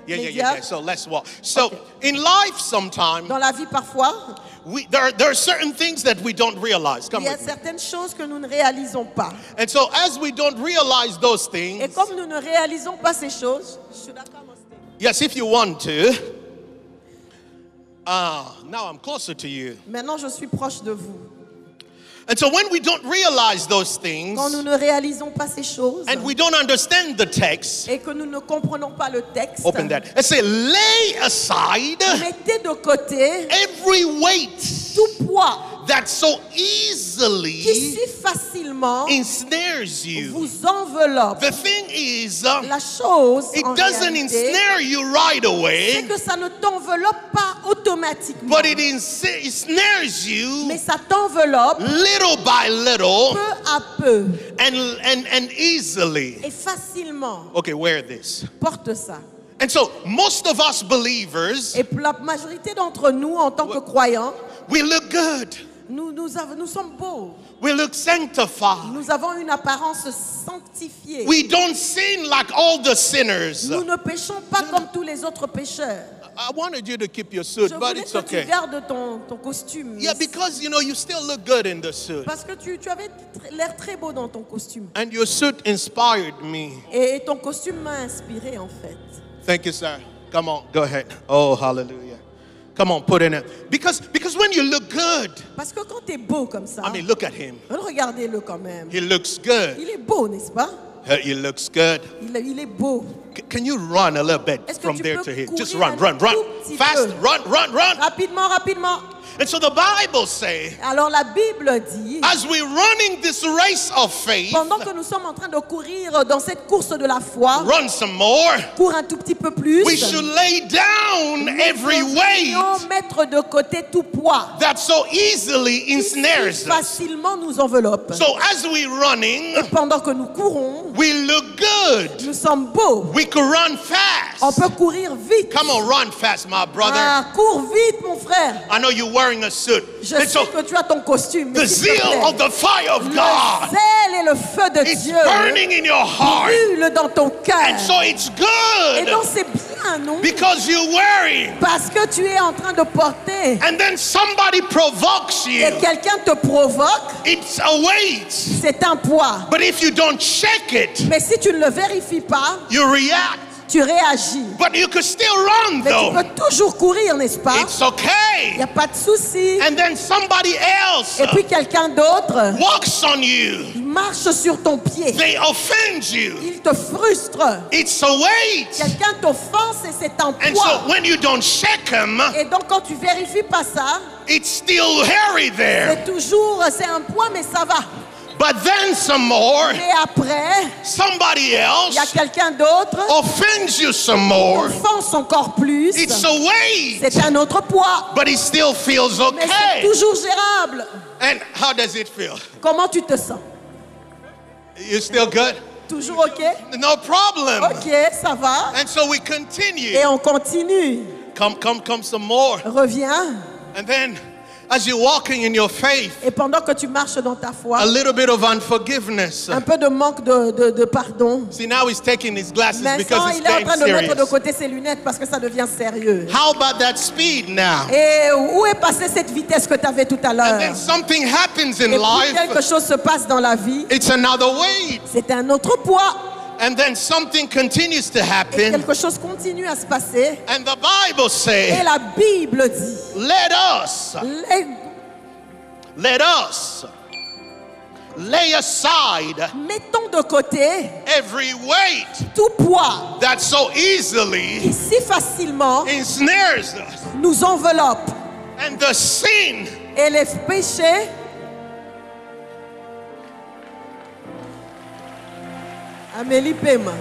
médias. So let's walk. So in life sometimes, Dans la vie, parfois, there are certain things that we don't realize. Come il y a with me. certaines choses que nous ne réalisons pas. And so as we don't realize those Et things, comme nous ne réalisons pas ces choses, should I come on stage? yes, if you want to. Now I'm closer to you. Maintenant, je suis proche de vous. And so when we don't realize those things, Quand nous ne réalisons pas ces choses and we don't understand the text, et que nous ne comprenons pas le texte, open that. Let's say, lay aside mettez de côté every weight tout poids that so qui easily si facilement ensnares you. vous enveloppe. The thing is, La chose, it en doesn't réalité, ensnare you right c'est away, que ça ne t'enveloppe pas automatiquement, but it ensnares you mais ça t'enveloppe little by little peu à peu and easily. et facilement. Okay, wear this. Porte ça. And so most of us believers, Et pour la majorité d'entre nous, en tant que croyants, we look good. nous sommes beaux. We look sanctified. Nous avons une apparence sanctifiée. We don't sin like all the sinners. Nous ne péchons pas comme tous les autres pécheurs. I wanted you to keep your suit, Je but voulais it's que tu okay. gardes ton costume. Yeah, because you still look good in the suit. Parce que tu avais l'air très beau dans ton costume. And your suit inspired me. Et ton costume m'a inspiré en fait. Thank you, sir. Come on, go ahead. Oh, hallelujah. Come on, put in it. Because when you look good, Parce que quand tu es beau comme ça, I mean, look at him. regardez-le quand même. He looks good. Il est beau, n'est-ce pas? He looks good. Il est beau. Can you run a little bit Est-ce que from tu there peux to here? Just courir run. un tout petit Fast, peu? run. Rapidement. And so the Bible says, Alors la Bible dit, as we're running this race of faith, pendant que nous sommes en train de courir dans cette course de la foi, run some more. cours un tout petit peu plus. We should lay down every weight Nous mettre de côté tout poids that so easily qui ensnares us. facilement nous enveloppe. So as we're running, Pendant que nous courons, we look good. nous sommes beaux. We can run On fast. peut courir vite. Come on, run fast, my brother. Cours vite, mon frère. I know you're wearing a suit. Je And sais so que tu as ton costume. mais the s'il te zeal plaît, of the fire of le God, zèle et le feu de it's Dieu burning in your heart. brûle dans ton cœur. And so it's Et donc good c'est bien, non? because you're wearing. Parce que tu es en train de porter And then somebody provokes et you. quelqu'un te provoque, It's a weight. c'est un poids. But if you don't check it, Mais si tu ne le vérifies pas, you react. tu réagis. But you can still run Mais tu though. peux toujours courir, n'est-ce pas? It's Il okay. n'y a pas de souci. And then somebody else Et puis quelqu'un d'autre walks on you. marche sur ton pied. They offend you. Il te frustre. It's a weight. Quelqu'un t'offense et c'est un And poids. so when you don't check them, Et donc quand tu vérifies pas ça, it's still hairy there. c'est toujours, c'est un poids, mais ça va. But then some more, Mais après, somebody il y a else quelqu'un d'autre offends you some more. t'offense encore plus. It's a weight. C'est un autre poids. But it still feels Mais c'est okay. toujours gérable. And how does it feel? Comment tu te sens? You still good? Toujours OK? No problem. OK, ça va. And so we continue. Et on continue. Come some more. Reviens. And then as you're walking in your faith, Et pendant que tu marches dans ta foi, a little bit of unforgiveness. un peu de manque de pardon. See, now he's taking his glasses Maintenant, because it's il est en getting train de mettre de serious. côté ses lunettes parce que ça devient sérieux. How about that speed now? Et où est passée cette vitesse que tu avais tout à And l'heure? then something happens in Et puis quelque life. chose se passe dans la vie. It's another weight. C'est un autre poids. And then something continues to Et happen. quelque chose continue à se passer. And the Bible Et says, la Bible dit, let us lay aside mettons de côté every weight tout poids that so qui easily si facilement ensnares us, nous enveloppe. and the sin Et les péchés, Amélie Pema.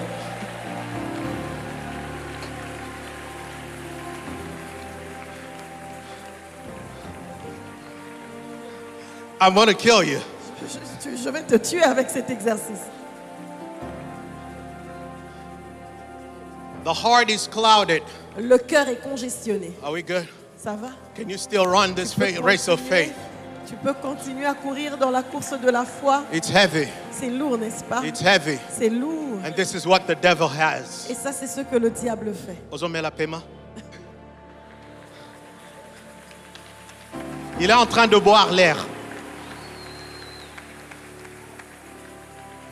I'm going to kill you. Je vais te tuer avec cet exercice. The heart is clouded. Le cœur est congestionné. Are we good? Ça va? Can you still run this race of faith? Tu peux continuer à courir dans la course de la foi. It's heavy. C'est lourd, n'est-ce pas? It's heavy. C'est lourd. And this is what the devil has. Et ça, c'est ce que le diable fait. Ozome la pema. Il est en train de boire l'air.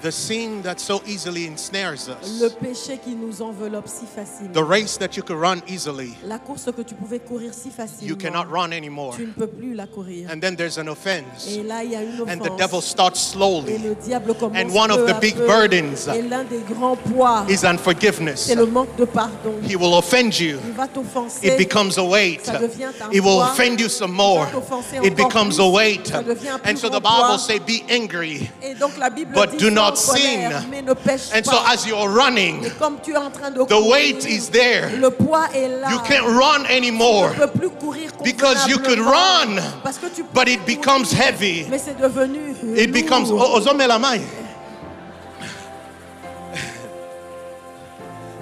The sin that so easily ensnares Le us. péché qui nous enveloppe si facilement. The race that you could run easily, La course que tu pouvais courir si facilement. you cannot run anymore. Tu ne peux plus la courir. And then there's an offense. Et là, il y a une And the devil offense. starts Et slowly. le diable commence And one of peu the à big peu. burdens Et l'un des grands poids, is unforgiveness. c'est le manque de pardon. He will offend you. Il va t'offenser. It becomes a weight. Ça devient un It will poids. offend you some more. Ça va t'offenser It encore becomes plus. a weight. Ça devient un plus And so the grand poids. Bible says, be angry. Et donc la Bible But dit do sois not en colère, sin. mais ne pêche And so pas. as you're running, Et comme tu es en train de the courir, weight is there. le poids est là. You can't run anymore. Tu ne peux plus courir Because you could convenablement. run, Parce que tu peux but it courir, becomes heavy. mais c'est devenu It becomes lourd. ozome la main.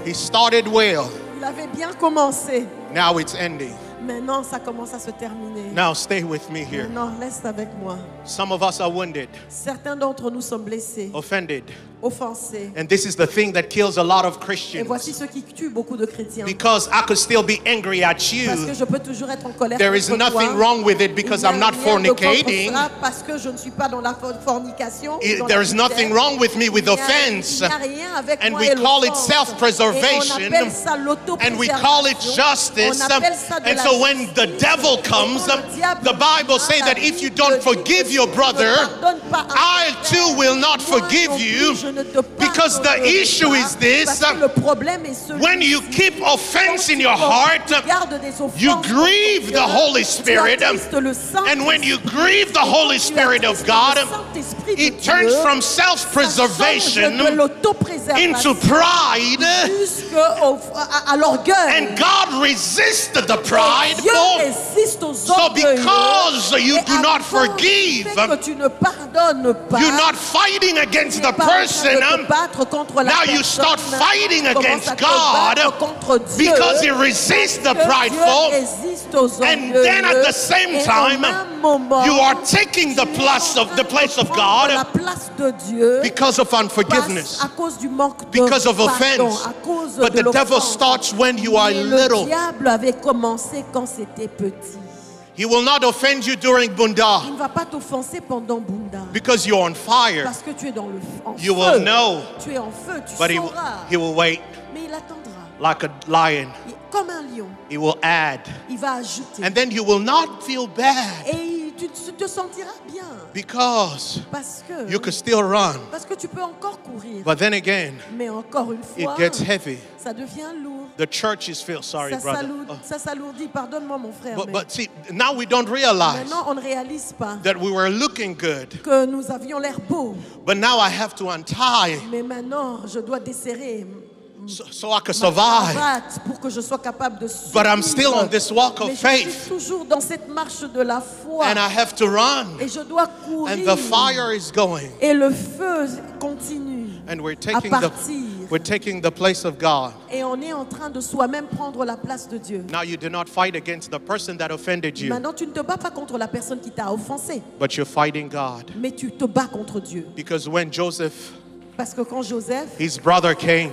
He started well. Il avait bien commencé. Now it's ending. Maintenant, ça commence à se terminer. Now stay with me here. Maintenant, reste avec moi. Some of us are wounded, Certains d'entre nous sont blessés, offended. offensés. And this is the thing that kills a lot of Et voici Christians. ce qui tue beaucoup de chrétiens. Because I could still be angry at Parce que you. je peux toujours être en colère There is contre nothing toi. wrong with it because Il y a I'm not rien de contre fornicating. cela, parce que je ne suis pas dans la fornication. ou dans There la is nothing adultère. wrong with me with Il n'y a- offense. il n'y a rien avec And moi we et call it l'offense. self-preservation. Et on appelle ça And we call it l'autopréservation. justice. On appelle ça de And la so when the justice. devil Et comes, quand le diable the Bible says that if you don't forgive your brother, I too will not forgive you. Because the issue is this, when you keep offense in your heart, you grieve the Holy Spirit. And when you grieve the Holy Spirit of God, it turns from self-preservation into pride. And God resists the pride. So because you do not forgive, you're not fighting against the person. Now you start fighting against God because He resists the prideful. And then at the same time, you are taking the place of God because of unforgiveness, because of offense. But the devil starts when you are little. He will not offend you during Bunda Il ne va pas t'offenser pendant Bunda. because you're on fire. Parce que tu es dans le en You feu. will know, Tu es en feu, tu but sauras. he will wait Mais il attendra. like a lion. Comme un lion, He will add. il va ajouter. And then you will not feel bad Et tu te sentiras bien. because Parce que, you could still run. parce que tu peux encore courir. But then again, Mais encore une it fois, gets heavy. ça devient lourd. The churches feel sorry, brother. Ça s'alourdit. Pardonne-moi, mon frère. mais But see, now we don't realize maintenant, on ne réalise pas that we were looking good. que nous avions l'air beau. But now I have to untie Mais maintenant, je dois desserrer so I can ma survive. cravate pour que je sois capable de survivre. But I'm still on this walk of Mais je faith. suis toujours dans cette marche de la foi. And I have to run. Et je dois courir. And the fire is going. Et le feu continue And we're à partir. taking the place of God. Et on est en train de soi-même prendre la place de Dieu. Now you do not fight against the person that offended you, Maintenant, tu ne te bats pas contre la personne qui t'a offensé, but you're fighting God. mais tu te bats contre Dieu. Because when Joseph, Parce que quand Joseph, his brother came,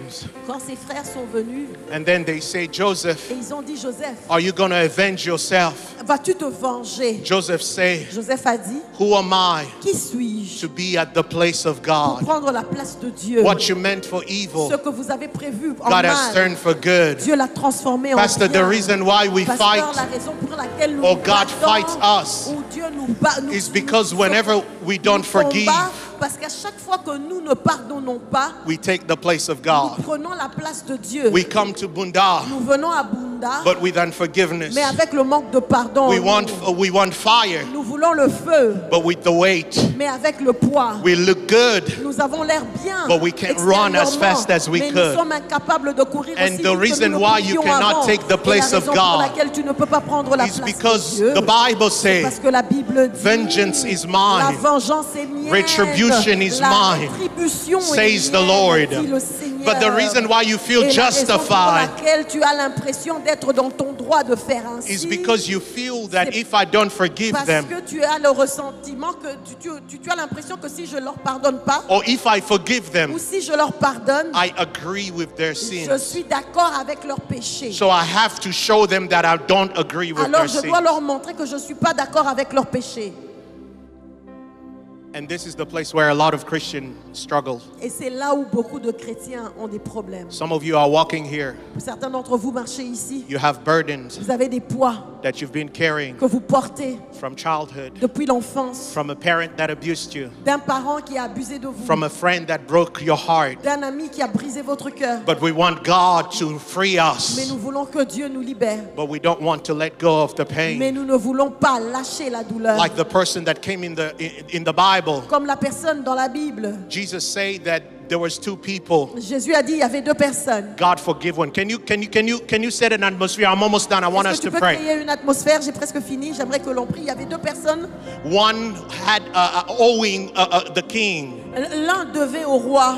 quand ses frères sont venus, and then they say, Joseph, et ils ont dit, Joseph, are you going to avenge yourself? vas-tu te venger? Joseph say, Joseph a dit, who am I qui suis-je to be at the place of pour God? prendre la place de Dieu? What you meant for evil, Ce que vous avez prévu en God has mal, turned for good. Dieu l'a transformé en Pastor, the bien. reason why we Pasteur, fight la raison pour laquelle nous or nous God battons, fights us ou Dieu nous bat, is because whenever we don't forgive, parce qu'à chaque fois que nous ne pardonnons pas, we take the place of nous God. prenons la place de Dieu. We come to Bunda, Nous venons à Bunda, but with unforgiveness. mais avec le manque de pardon. We want fire, Nous voulons le feu, but with the weight. mais avec le poids. We look good, Nous avons l'air bien, but we can't run as fast as we mais could. nous sommes incapables de courir And aussi the vite que reason nous le why you pouvions cannot avant. take the place Et la of raison pour God laquelle tu ne peux pas prendre la is place because de Dieu, the Bible c'est says, parce que la Bible dit, vengeance is la mine, vengeance est mienne, retribution is la mine, rétribution says est the mienne, Lord. dit le Seigneur. But the reason why you feel Et la raison pour justified laquelle tu as l'impression d'être dans ton droit de faire ainsi, is because you feel that c'est if I don't forgive parce them, que tu as le ressentiment que tu as l'impression que si je leur pardonne pas, or if I forgive them, ou si je leur pardonne, I agree with their je sins. suis d'accord avec leurs péchés. So I have to show them that I don't agree with Alors their je dois sins. leur montrer que je ne suis pas d'accord avec leurs péchés. And this is the place where a lot of Christians struggle. Et c'est là où beaucoup de chrétiens ont des problèmes. Some of you are walking here. Certains d'entre vous marchez ici. You have burdens Vous avez des poids that you've been carrying que vous portez from childhood, depuis l'enfance, from a parent that abused you, d'un parent qui a abusé de vous, from a friend that broke your heart. d'un ami qui a brisé votre cœur. But we want God to free Mais us. nous voulons que Dieu nous libère. But we don't want to let go of the Mais pain. nous ne voulons pas lâcher la douleur. Like the person that came in the Bible. Comme la personne dans la Bible. Jesus said that there was two people. Jésus a dit il y avait deux personnes. God forgive one. Can you set an atmosphere? I'm almost done. I want us Est-ce que to tu peux pray. créer une atmosphère? J'ai presque fini. J'aimerais que l'on prie. Il y avait deux personnes. One had owing the king, L'un devait au roi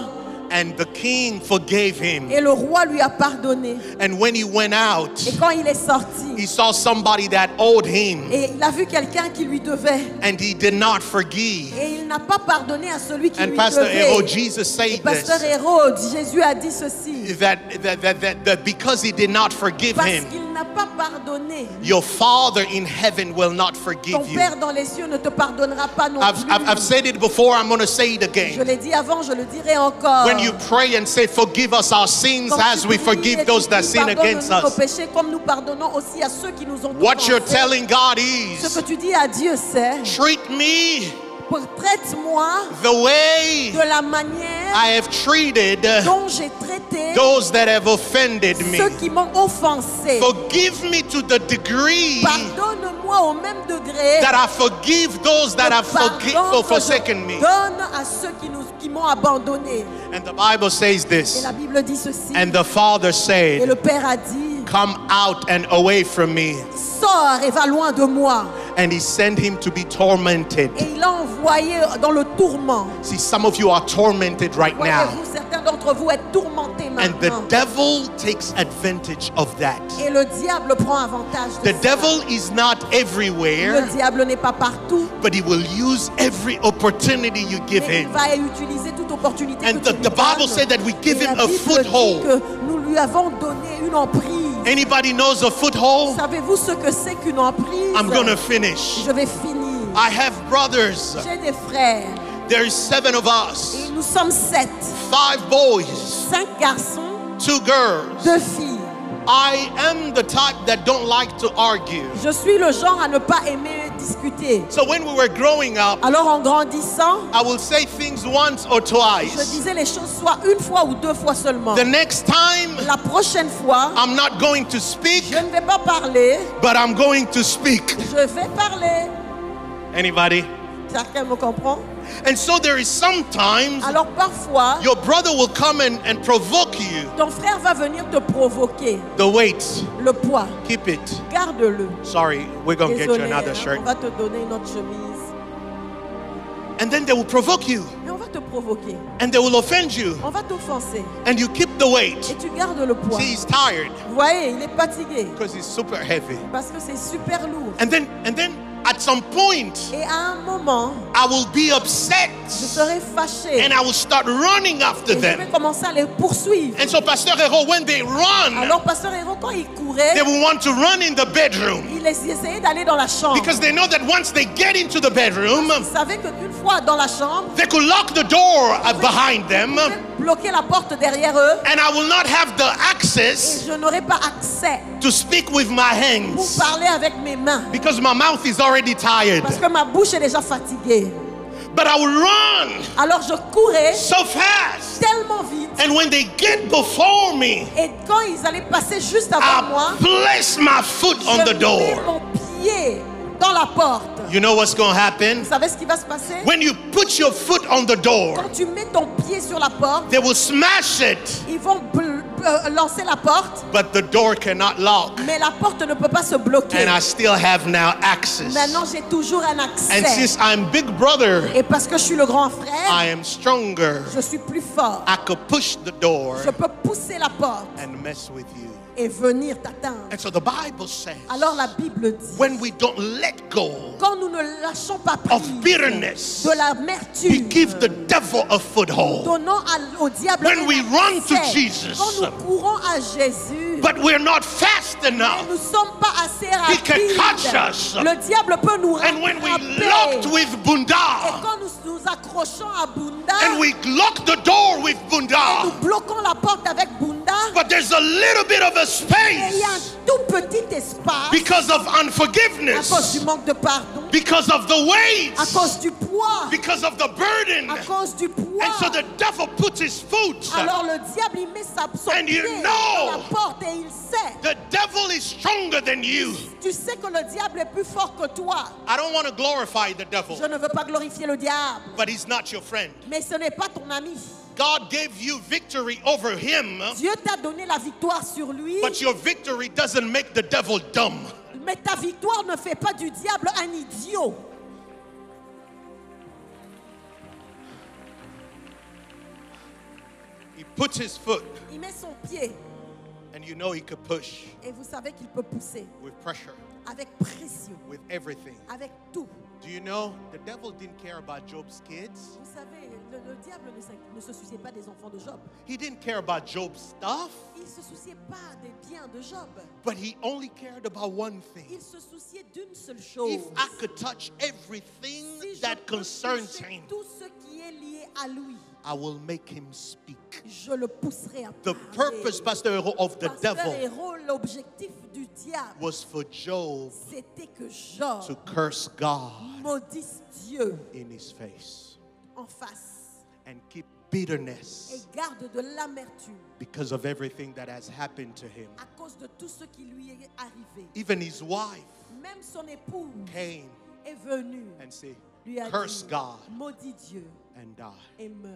and the king forgave him. et le roi lui a pardonné. And when he went out, Et quand il est sorti, he saw somebody that owed him, et il a vu quelqu'un qui lui devait. and he did not forgive. Et il n'a pas pardonné à celui qui And lui Pastor devait. Ero, Jesus Et said Pasteur this, Héraud, Jésus a dit ceci. that because he did not forgive Parce him, qu'il n'a pas pardonné. your Father in heaven will not Ton forgive you. Père dans les cieux ne te pardonnera pas non plus. I've said it before, I'm going to say it Je again. l'ai dit avant, je le dirai encore. When you pray and say, forgive us our sins Quand as tu we pries forgive et those tu that dis, sin against pardonne-nous nos us, péchés comme nous pardonnons aussi à ceux qui nous ont what you're offensés. telling God Ce is, que tu dis à Dieu, c'est treat me traite-moi the way de la manière I have treated dont j'ai traité those that have offended me. ceux qui m'ont offensé. Forgive me to the degree Pardonne-moi au même degré that I forgive those that have pardon que forsaken je me. donne à ceux qui m'ont abandonné. And the Bible says Et this, la Bible dit ceci. and the Father Et said, le Père a dit, come out and away from me. sors et va loin de moi. And he sent him to be tormented. Et il l'a envoyé dans le tourment. See, some of you are tormented right now. Voyez-vous, certains d'entre vous êtes tourmentés And the maintenant. devil takes advantage of that. Et le diable prend avantage de The ça. devil is not Le everywhere, diable n'est pas partout, but he will use every opportunity you give mais il him. va utiliser toute opportunité And que tu the lui Bible donnes. said that we give Et him la a Bible dit foothold. que nous lui avons donné une emprise. Anybody knows a foothold? Savez-vous ce que c'est qu'une emprise? I'm going to finish. Je vais finir. I have brothers. J'ai des frères There's 7 of us. et nous sommes 7. 5 boys, 5 garçons, 2 girls. 2 filles. I am the type that don't like to argue. Je suis le genre à ne pas aimer discuter. So when we were growing up, Alors en grandissant, I will say things once or je twice. disais les choses soit une fois ou 2 fois seulement. The next time, La prochaine fois, I'm not going to speak, je ne vais pas parler, but I'm going to speak. je vais parler. Anybody? Chacun me comprend? And so there is sometimes Alors parfois, your brother will come and provoke you. ton frère va venir te provoquer. The weight, Le poids, keep it. garde-le. Sorry, we're going to get you Désolé, another hein, shirt. on va te donner une autre chemise. And then they will provoke you Mais on va te provoquer. and they will offend you. On va t'offenser. And you keep the weight. Et tu gardes le poids. See, he's tired Vous voyez, il est fatigué. because he's super heavy. Parce que c'est super lourd. And then at some point, Et à un moment, I will be upset je serai fâché. and I will start running after Et je vais them. commencer à les poursuivre. And so Pastor Hero, when they run, Alors, Pasteur Hérault, quand il courait, they will want to run in the bedroom il essayait d'aller dans la chambre. because they know that once they get into the bedroom, Il savait qu'une fois dans la chambre, they could lock the door behind them, il pouvait bloquer la porte derrière eux. and I will not have the Et access je n'aurai pas accès to speak with my pour hands parler avec mes mains. because my mouth is already tired. Parce que ma bouche est déjà fatiguée. But I will run Alors je courais so fast, tellement vite. and when they get before me, Et quand ils allaient passer juste avant moi, I place my foot on je the mets door. mon pied dans la porte. You know what's going to happen? Vous savez ce qui va se passer? When you put your foot on the door, Quand tu mets ton pied sur la porte, they will smash it, ils vont lancer la porte, but the door cannot lock. mais la porte ne peut pas se bloquer. And I still have now access. Maintenant, j'ai toujours un And accès. since I'm big brother, Et parce que je suis le grand frère, I am stronger. je suis plus fort. I could push the door Je peux pousser la porte and mess with you. et venir t'atteindre. And so the Bible says, Alors la Bible dit, when we don't let go quand nous ne lâchons pas of prise bitterness, de we l'amertume, give the devil a foothold. donnons au diable When un we run to accès. Jesus, Quand nous courons à Jésus, but we're not fast enough. nous ne sommes pas assez He can catch rapides. us. Le diable peut nous And when we rattraper. locked with Et Bunda, quand nous nous accrochons à Bunda, and we lock the door with nous Bunda, bloquons la porte avec Bunda, but there's a little bit of a et il y a un space tout petit espace because of à cause unforgiveness, du manque de pardon, because of the weight, à cause du poids, because of the burden. à cause du poids. And so the devil puts his foot. Alors le diable il met son And pied you dans know la porte et il sait. The devil is stronger than you. Tu sais que le diable est plus fort que toi. I don't want to glorify the devil, Je ne veux pas glorifier le diable, but he's not your friend. mais ce n'est pas ton ami. God gave you victory over him, Dieu t'a donné la victoire sur lui, but your victory doesn't make the devil dumb. mais ta victoire ne fait pas du diable un idiot. He puts his foot, Il met son pied and you know he could push et vous savez qu'il peut pousser with pressure, avec pression, with everything. avec tout. Do you know the devil didn't care about Job's kids? Vous savez, le diable ne se souciait pas des enfants de Job. He didn't care about Job's stuff, Il ne se souciait pas des biens de Job. but he only cared about one thing. Il se souciait d'une seule chose. If I could touch everything Si je that peux concerns toucher him, tout ce qui est lié à lui, I will make him speak. je le pousserai à The parler. purpose, Pastor Hero, of the Pasteur devil Hérault, l'objectif du diable, was for Job c'était que Job to curse God maudisse Dieu in his face en face and keep et bitterness garde de l'amertume because of everything that has happened to him. à cause de tout ce qui lui est arrivé. Even his wife Même son épouse came est venue, and said, lui a curse dit, God maudit Dieu and die. et meurt.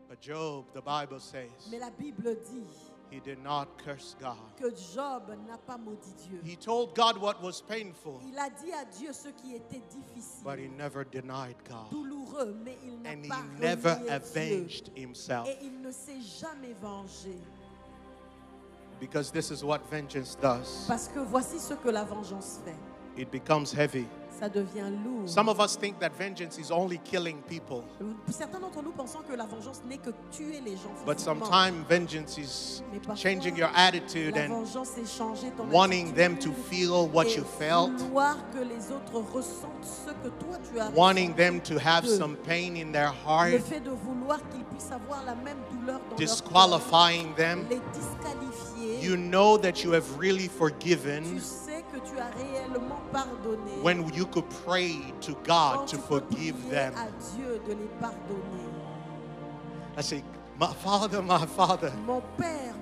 But Job, the Bible says, Mais la Bible dit he did not curse God. que Job n'a pas maudit Dieu. He told God what was painful, Il a dit à Dieu ce qui était difficile, but he never denied God. douloureux, mais il n'a And he pas never renié Dieu. avenged himself. Et il ne s'est jamais vengé. Because this is what vengeance does. Parce que voici ce que la vengeance fait. It becomes heavy. Ça devient lourd. Some of us think that vengeance is only killing people, Certains d'entre nous pensons que la vengeance n'est que tuer les gens but physiquement. sometimes vengeance is Mais parfois, changing your attitude la and vengeance est changer ton wanting attitude them to feel what et you felt, vouloir que les autres ressentent ce que toi tu as wanting ressenti. them to have some pain in their heart, Le fait de vouloir qu'ils puissent avoir la même douleur dans leur disqualifying them. corps, les disqualifier. You know that you have really Tu forgiven sais que tu as réellement pardonné. when you could pray to Quand God tu to peux forgive prier them. à Dieu de les pardonner. I say, my Father, Mon Père,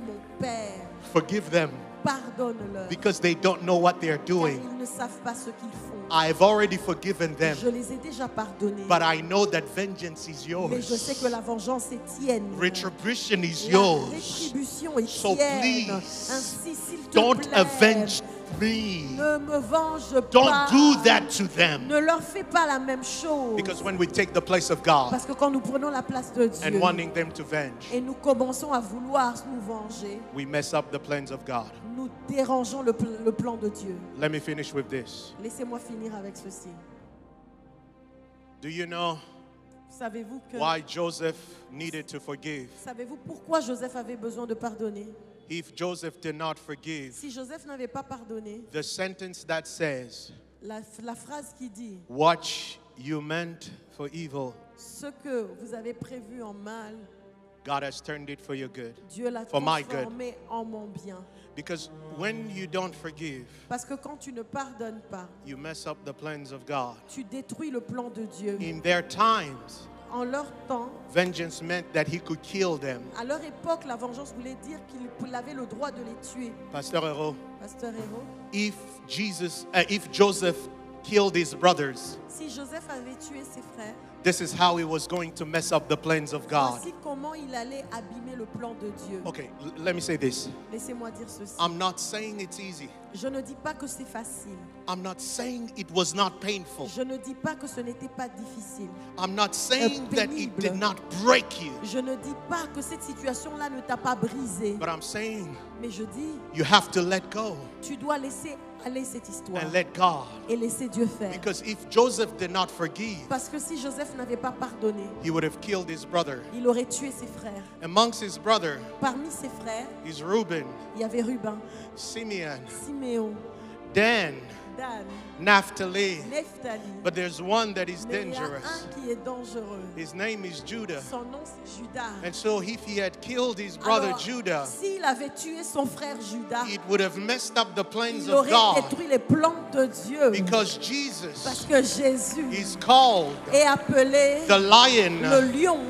forgive them pardonne-leur. because they don't know what they're Car doing. ils ne savent pas ce qu'ils font. I've already forgiven them, Je les ai déjà pardonnés. but I know that vengeance is Mais je sais yours. que la vengeance est tienne. Retribution is La yours. rétribution est So tienne. please, Ainsi, s'il te don't plaît, avenge me. ne me venge Don't pas. do that to them. Ne leur fais pas la même chose. Because when we take the place of God Parce que quand nous prenons la place de Dieu and wanting them to venge, et nous commençons à vouloir nous venger, we mess up the plans of God. nous dérangeons le plan de Dieu. Let me finish with this. Laissez-moi finir avec ceci. Do you know Savez-vous que why Joseph needed to forgive? savez-vous pourquoi Joseph avait besoin de pardonner? If Joseph did not forgive, Si Joseph n'avait pas pardonné, the sentence that says, la phrase qui dit what you meant for evil, ce que vous avez prévu en mal, God has turned it for your good. Dieu l'a For my good. transformé en mon bien. Because when you don't forgive, Parce que quand tu ne pardonnes pas, you mess up the plans of God. tu détruis le plan de Dieu. In their times, En leur temps, vengeance meant that he could kill them. à leur époque, la vengeance voulait dire qu'il avait le droit de les tuer. Pastor Hero, Pasteur Hérault, if Joseph killed his brothers, Si Joseph avait tué ses frères, this is how he was going to mess up the plans of God. voici comment il allait abîmer le plan de Dieu. Okay, let me say this. Laissez-moi dire ceci. I'm not saying it's easy. Je ne dis pas que c'est facile. I'm not saying it was not painful. Je ne dis pas que ce n'était pas difficile. I'm not saying that it pénible. did not break you. Je ne dis pas que cette situation-là ne t'a pas brisé. But I'm saying Mais je dis, you have to let go tu dois laisser aller cette histoire and let God. et laisser Dieu faire. Because if Joseph did not forgive, Parce que si Joseph n'avait pas pardonné, he would have killed his brother. il aurait tué ses frères. Amongst his brother Parmi ses frères, is Reuben, il y avait Ruben, Simeon, Siméon, Dan, Dan, Naphtali. Nephtali. But there's one that is Mais il y a dangerous. un qui est dangereux. His name is Judah. Son nom c'est Judas. And so if he had killed his brother Alors, Judah, s'il avait tué son frère Judas, it would have messed up the plans il of aurait God. détruit les plans de Dieu. Because Parce Jesus que Jésus is called est appelé the le Lion lion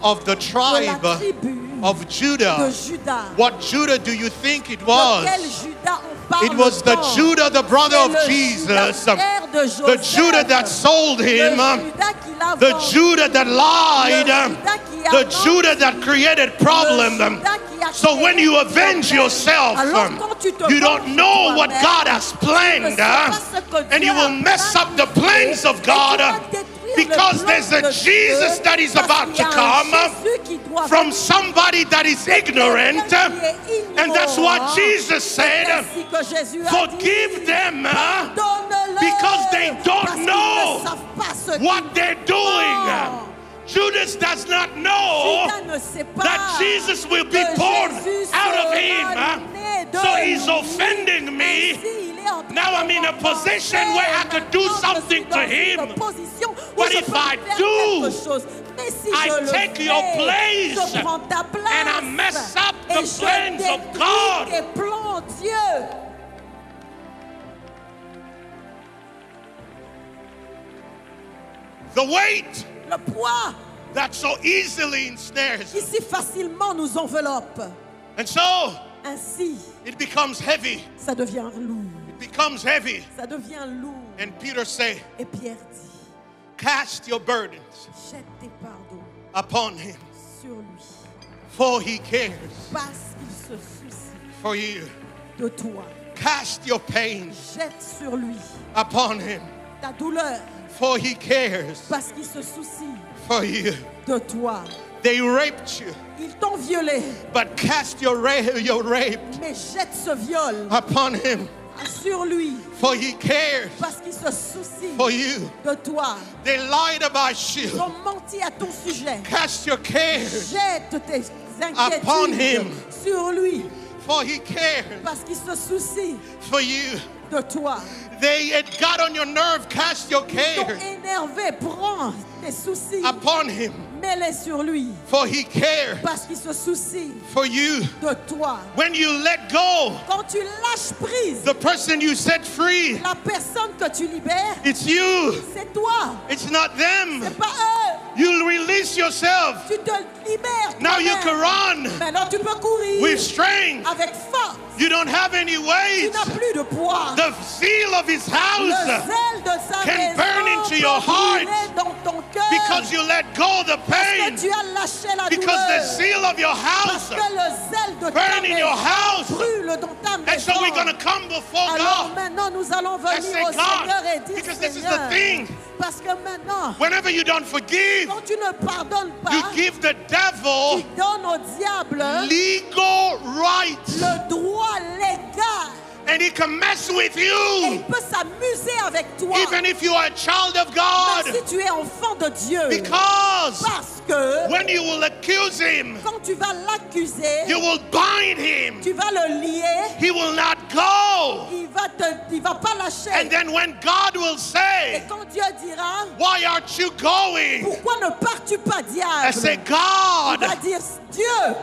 of the de la tribe tribu of de Judah. Judas. What Judah do you think it De quel was? Judas on parle It was the tant? Judah, the brother C'est of le Jesus, Judas, frère de the Joseph. Judah that sold Le him, Judas qui l'a the vendu. Judah that Le lied, Judas qui a the menti. Judah that created Le problems. Judas qui a So créé when you des avenge problèmes. yourself, Alors quand tu te you venges don't know what toi-même, God has planned, and you will mess up the plans of God, because there's a Jesus that is about to come from somebody that is ignorant. And that's what Jesus said. Forgive them because they don't know what they're doing. Judas does not know that Jesus will be born out of him. So he's offending me. Now I'm in a position where I could do something to him. But if I do, I take your place and I mess up the plans of God. The weight Le poids that so easily ensnares qui us. si facilement nous enveloppe. And so Ainsi, it becomes heavy. ça devient lourd. It becomes heavy. Ça devient lourd. And Peter say, Et Pierre dit, cast your burdens jette tes fardeaux upon him, sur lui, for he cares parce qu'il se soucie for you. de toi. Cast your pains Jette sur lui upon him, ta douleur, for he cares parce qu'il se soucie for you. de toi. They raped you, Ils t'ont violé, but cast your rape mais jette ce viol upon him, sur lui, for he cares parce qu'il se soucie for you. de toi. They lied about Ils you. ont menti à ton sujet. Cast your cares, Jette tes Upon inquiétudes him. sur lui, for he cares parce qu'il se soucie for you. de toi. They had got on your nerve. Cast your Ils t'ont cares énervé, prends tes soucis, upon him, mets-les sur lui, for he cares parce qu'il se soucie for you. de toi. When you let go, Quand tu lâches prise, the person you set free, la personne que tu libères, it's you. c'est toi, It's not them. c'est pas eux. You release yourself. Tu te libères Now you can toi-même. run Maintenant tu peux courir with strength. avec force. You don't have any Tu weight. n'as plus de poids. The zeal of his Le house, zèle de sa can maison burn into peut your heart brûler dans ton cœur because you let go the parce pain, que tu as lâché la because the douleur. zeal of your Parce house que le zèle de ta burn in your maison house. brûle dans ta And maison. so we're going to come before Alors God. maintenant nous allons I venir say, au Seigneur et God, dire because this is the Seigneur, thing. parce que maintenant Whenever you don't forgive, quand tu ne pardonnes you pas, give the tu devil donnes au diable legal rights, le droit légal and he can mess with et il you, peut s'amuser avec toi even if you are a child of même God. si tu es enfant de Dieu. Because Parce que when you will accuse him, quand tu vas l'accuser, you will bind him. tu vas le lier, He will not go. il va pas lâcher. And then when God will Et say, quand Dieu dira, why aren't you going? pourquoi ne pars-tu pas, I diable? say, Il God, va dire, Dieu,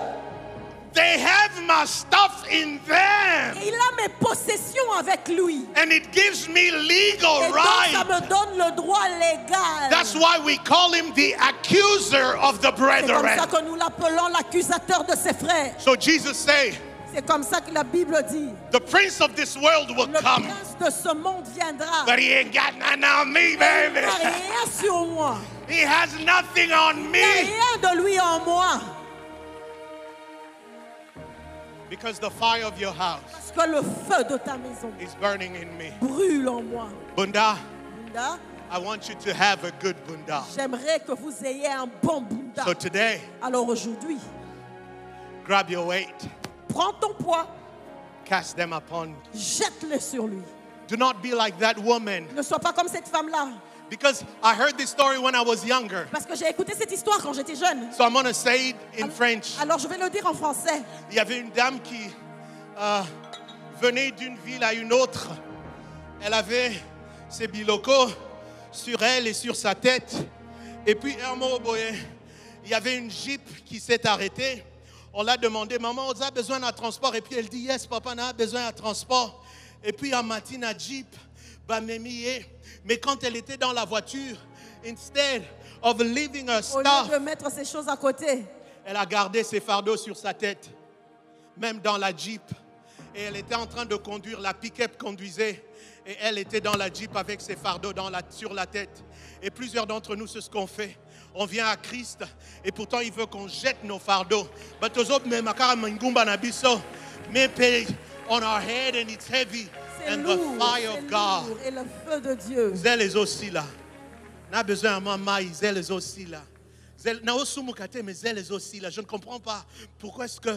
they have my stuff in them. il a mes possessions avec lui. And it gives me Et legal donc ça right. me donne le droit légal. That's why we call him the accuser of the C'est comme ça brethren. que nous l'appelons l'accusateur de ses frères. So Jesus say, C'est comme ça que la Bible dit. The prince of this world will Le come. prince de ce monde viendra. But he ain't got nothing on me, Il baby. n'a rien sur moi. He has nothing on Il n'a me. rien de lui en moi. Because the fire of your house Parce que le feu de ta maison is burning in me. brûle en moi. Bunda, Bunda, I want you to have a good bunda. j'aimerais que vous ayez un bon Bunda. So today, Alors aujourd'hui, grab your weight, prends ton poids, cast them upon me. jette-le sur lui. Do not be like that woman. Ne sois pas comme cette femme-là. Because I heard this story when I was younger. Parce que j'ai écouté cette histoire quand j'étais jeune. So I'm going to say it in French. Alors je vais le dire en français. Il y avait une dame qui venait d'une ville à une autre. Elle avait ses bilocos sur elle et sur sa tête. Et puis, un mot, il y avait une Jeep qui s'est arrêtée. On l'a demandé, maman, on a besoin d'un transport? Et puis elle dit, yes, papa, on a besoin d'un transport. Et puis, en matin, la Jeep, mais quand elle était dans la voiture, instead of leaving her Au lieu stuff, de mettre ces choses à côté, elle a gardé ses fardeaux sur sa tête, même dans la Jeep. Et elle était en train de conduire, la pick-up conduisait. Et elle était dans la Jeep avec ses fardeaux sur la tête. Et plusieurs d'entre nous, c'est ce qu'on fait. On vient à Christ et pourtant il veut qu'on jette nos fardeaux. Mais on our head and it's heavy. c'est And lourd, the fire c'est of God. lourd. Et le feu de Dieu. Zèle est aussi là. On a besoin de maman, zèle est aussi là. Zèle, mais zèle est aussi là. Je ne comprends pas. Pourquoi est-ce que...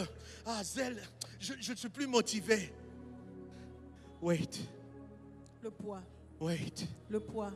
zèle, je ne suis plus motivé. Wait. Le poids, Wait. le poids,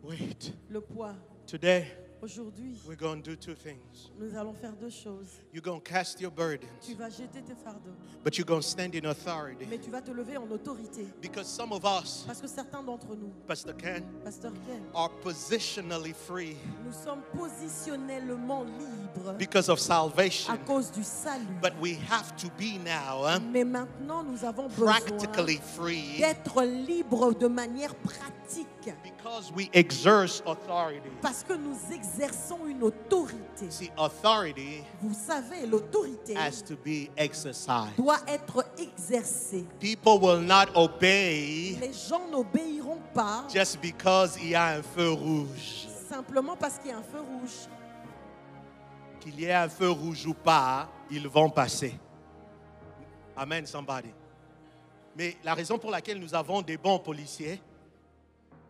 Wait. le poids. Today, Aujourd'hui, we're going to do two things. nous allons faire deux choses. You're going to cast your burdens, Tu vas jeter tes fardeaux, but you're going to stand in authority. mais tu vas te lever en autorité. Because some of us, Parce que certains d'entre nous, Pastor Ken, Pasteur Ken, are positionally free nous sommes positionnellement libres because of à salvation. cause du salut. But we have to be now Mais maintenant, nous avons besoin practically free d'être libres de manière pratique. because we exert authority. Parce que nous exerçons une autorité. See, authority Vous savez, l'autorité has to be exercised. doit être exercée. People will not obey Les gens n'obéiront pas just because il y a un feu rouge. simplement parce qu'il y a un feu rouge. Qu'il y ait un feu rouge ou pas, ils vont passer. Amen, somebody. Mais la raison pour laquelle nous avons des bons policiers,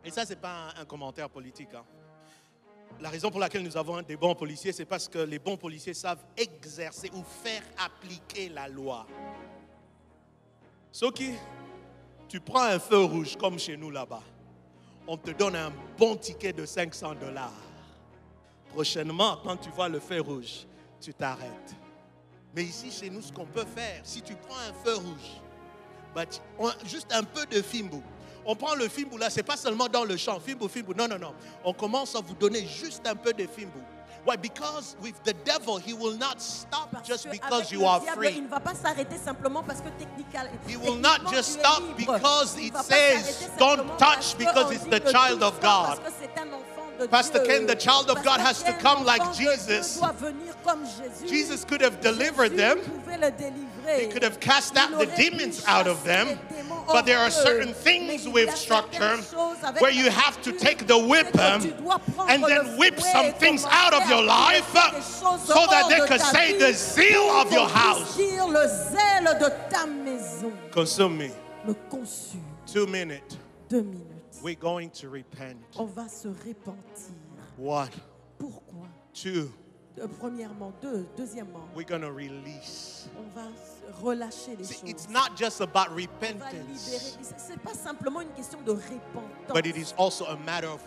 et ça, ce n'est pas un commentaire politique. La raison pour laquelle nous avons des bons policiers, c'est parce que les bons policiers savent exercer ou faire appliquer la loi. Sauf que tu prends un feu rouge comme chez nous là-bas, on te donne un bon ticket de $500. Prochainement, quand tu vois le feu rouge, tu t'arrêtes. Mais ici, chez nous, ce qu'on peut faire, si tu prends un feu rouge, juste un peu de fimbo. On prend le fimbo là, c'est pas seulement dans le champ, fimbo. Non. On commence à vous donner juste un peu de fimbo. Why? Because with the devil, he will not stop just because you are free. Il ne va pas s'arrêter simplement parce que techniquement, He will not just stop because it says don't touch because it's the child of God. Pastor Ken, the child of God has to come like Jesus. Jesus could have delivered them. He could have cast out the demons out of them. But there are certain things with structure where you have to take the whip and then whip some things out of your life so that they can say the zeal of your house. Consume me. 2 minutes. 2 minutes. We're going to repent. On va se repentir. 1. Pourquoi? 2. Premièrement, deuxièmement, We're going to release. on va relâcher les See, choses. it's not just about On va libérer. repentance, C'est pas simplement une question de repentance. but it is also a matter of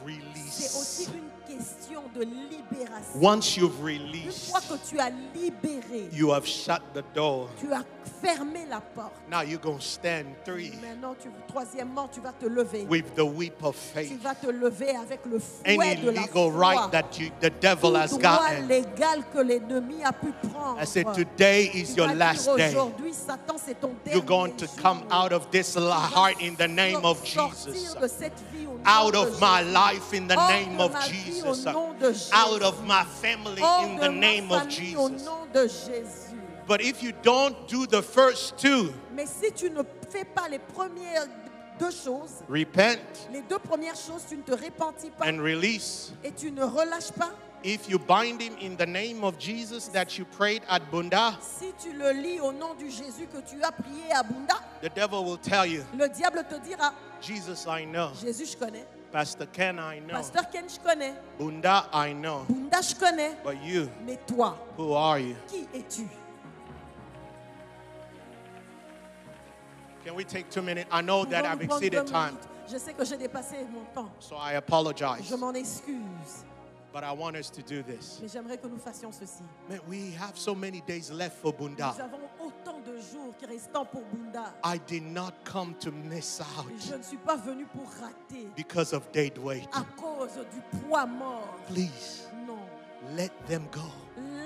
C'est aussi release. une question de libération. Once you've Une released, fois que tu as libéré, you have shut the door. tu as fermé la porte. Now you're going to stand 3 Maintenant, troisièmement, tu vas te lever. with the whip of Tu faith. vas te lever avec le Any fouet de la legal foi. right that the devil has Tout droit gotten. légal que l'ennemi a pu prendre. I said, today Tu is vas your dire last day. aujourd'hui, Satan, c'est ton dernier You're going to come jour. out of this Tu vas heart in the name of sortir Jesus. de cette vie au nom Out de of my Jésus. life in the Hors name de of ma vie Jesus. au nom de Jésus. Out of my family Hors in de the ma name of famille au Jesus. nom de Jésus. But if you don't do the first two, Mais si tu ne fais pas les premières deux choses, repent les deux premières choses, tu ne te repentis pas and release. et tu ne relâches pas. If you bind him in the name of Jesus that you prayed at Bunda, Si tu le lis au nom du Jésus que tu as prié à Bunda, the devil will tell you, le diable te dira, Jesus I know, Jésus je connais, Pastor Ken I know, Pasteur Ken je connais, Bunda I know, Bunda je connais, but you, mais toi, who are you? qui es-tu? Can we take 2 minutes? I know that Pouvons-nous I've prendre exceeded 2 time, minutes? Je sais que j'ai dépassé mon temps, so I apologize. je m'en excuse, But I want us to do this. mais j'aimerais que nous fassions ceci. Man, we have so many days left for Bunda. Nous avons autant de jours qui restent pour Bunda. I did not come to miss Je out ne suis pas venu pour rater because of dead weight. à cause du poids mort. Please, Non, let them go.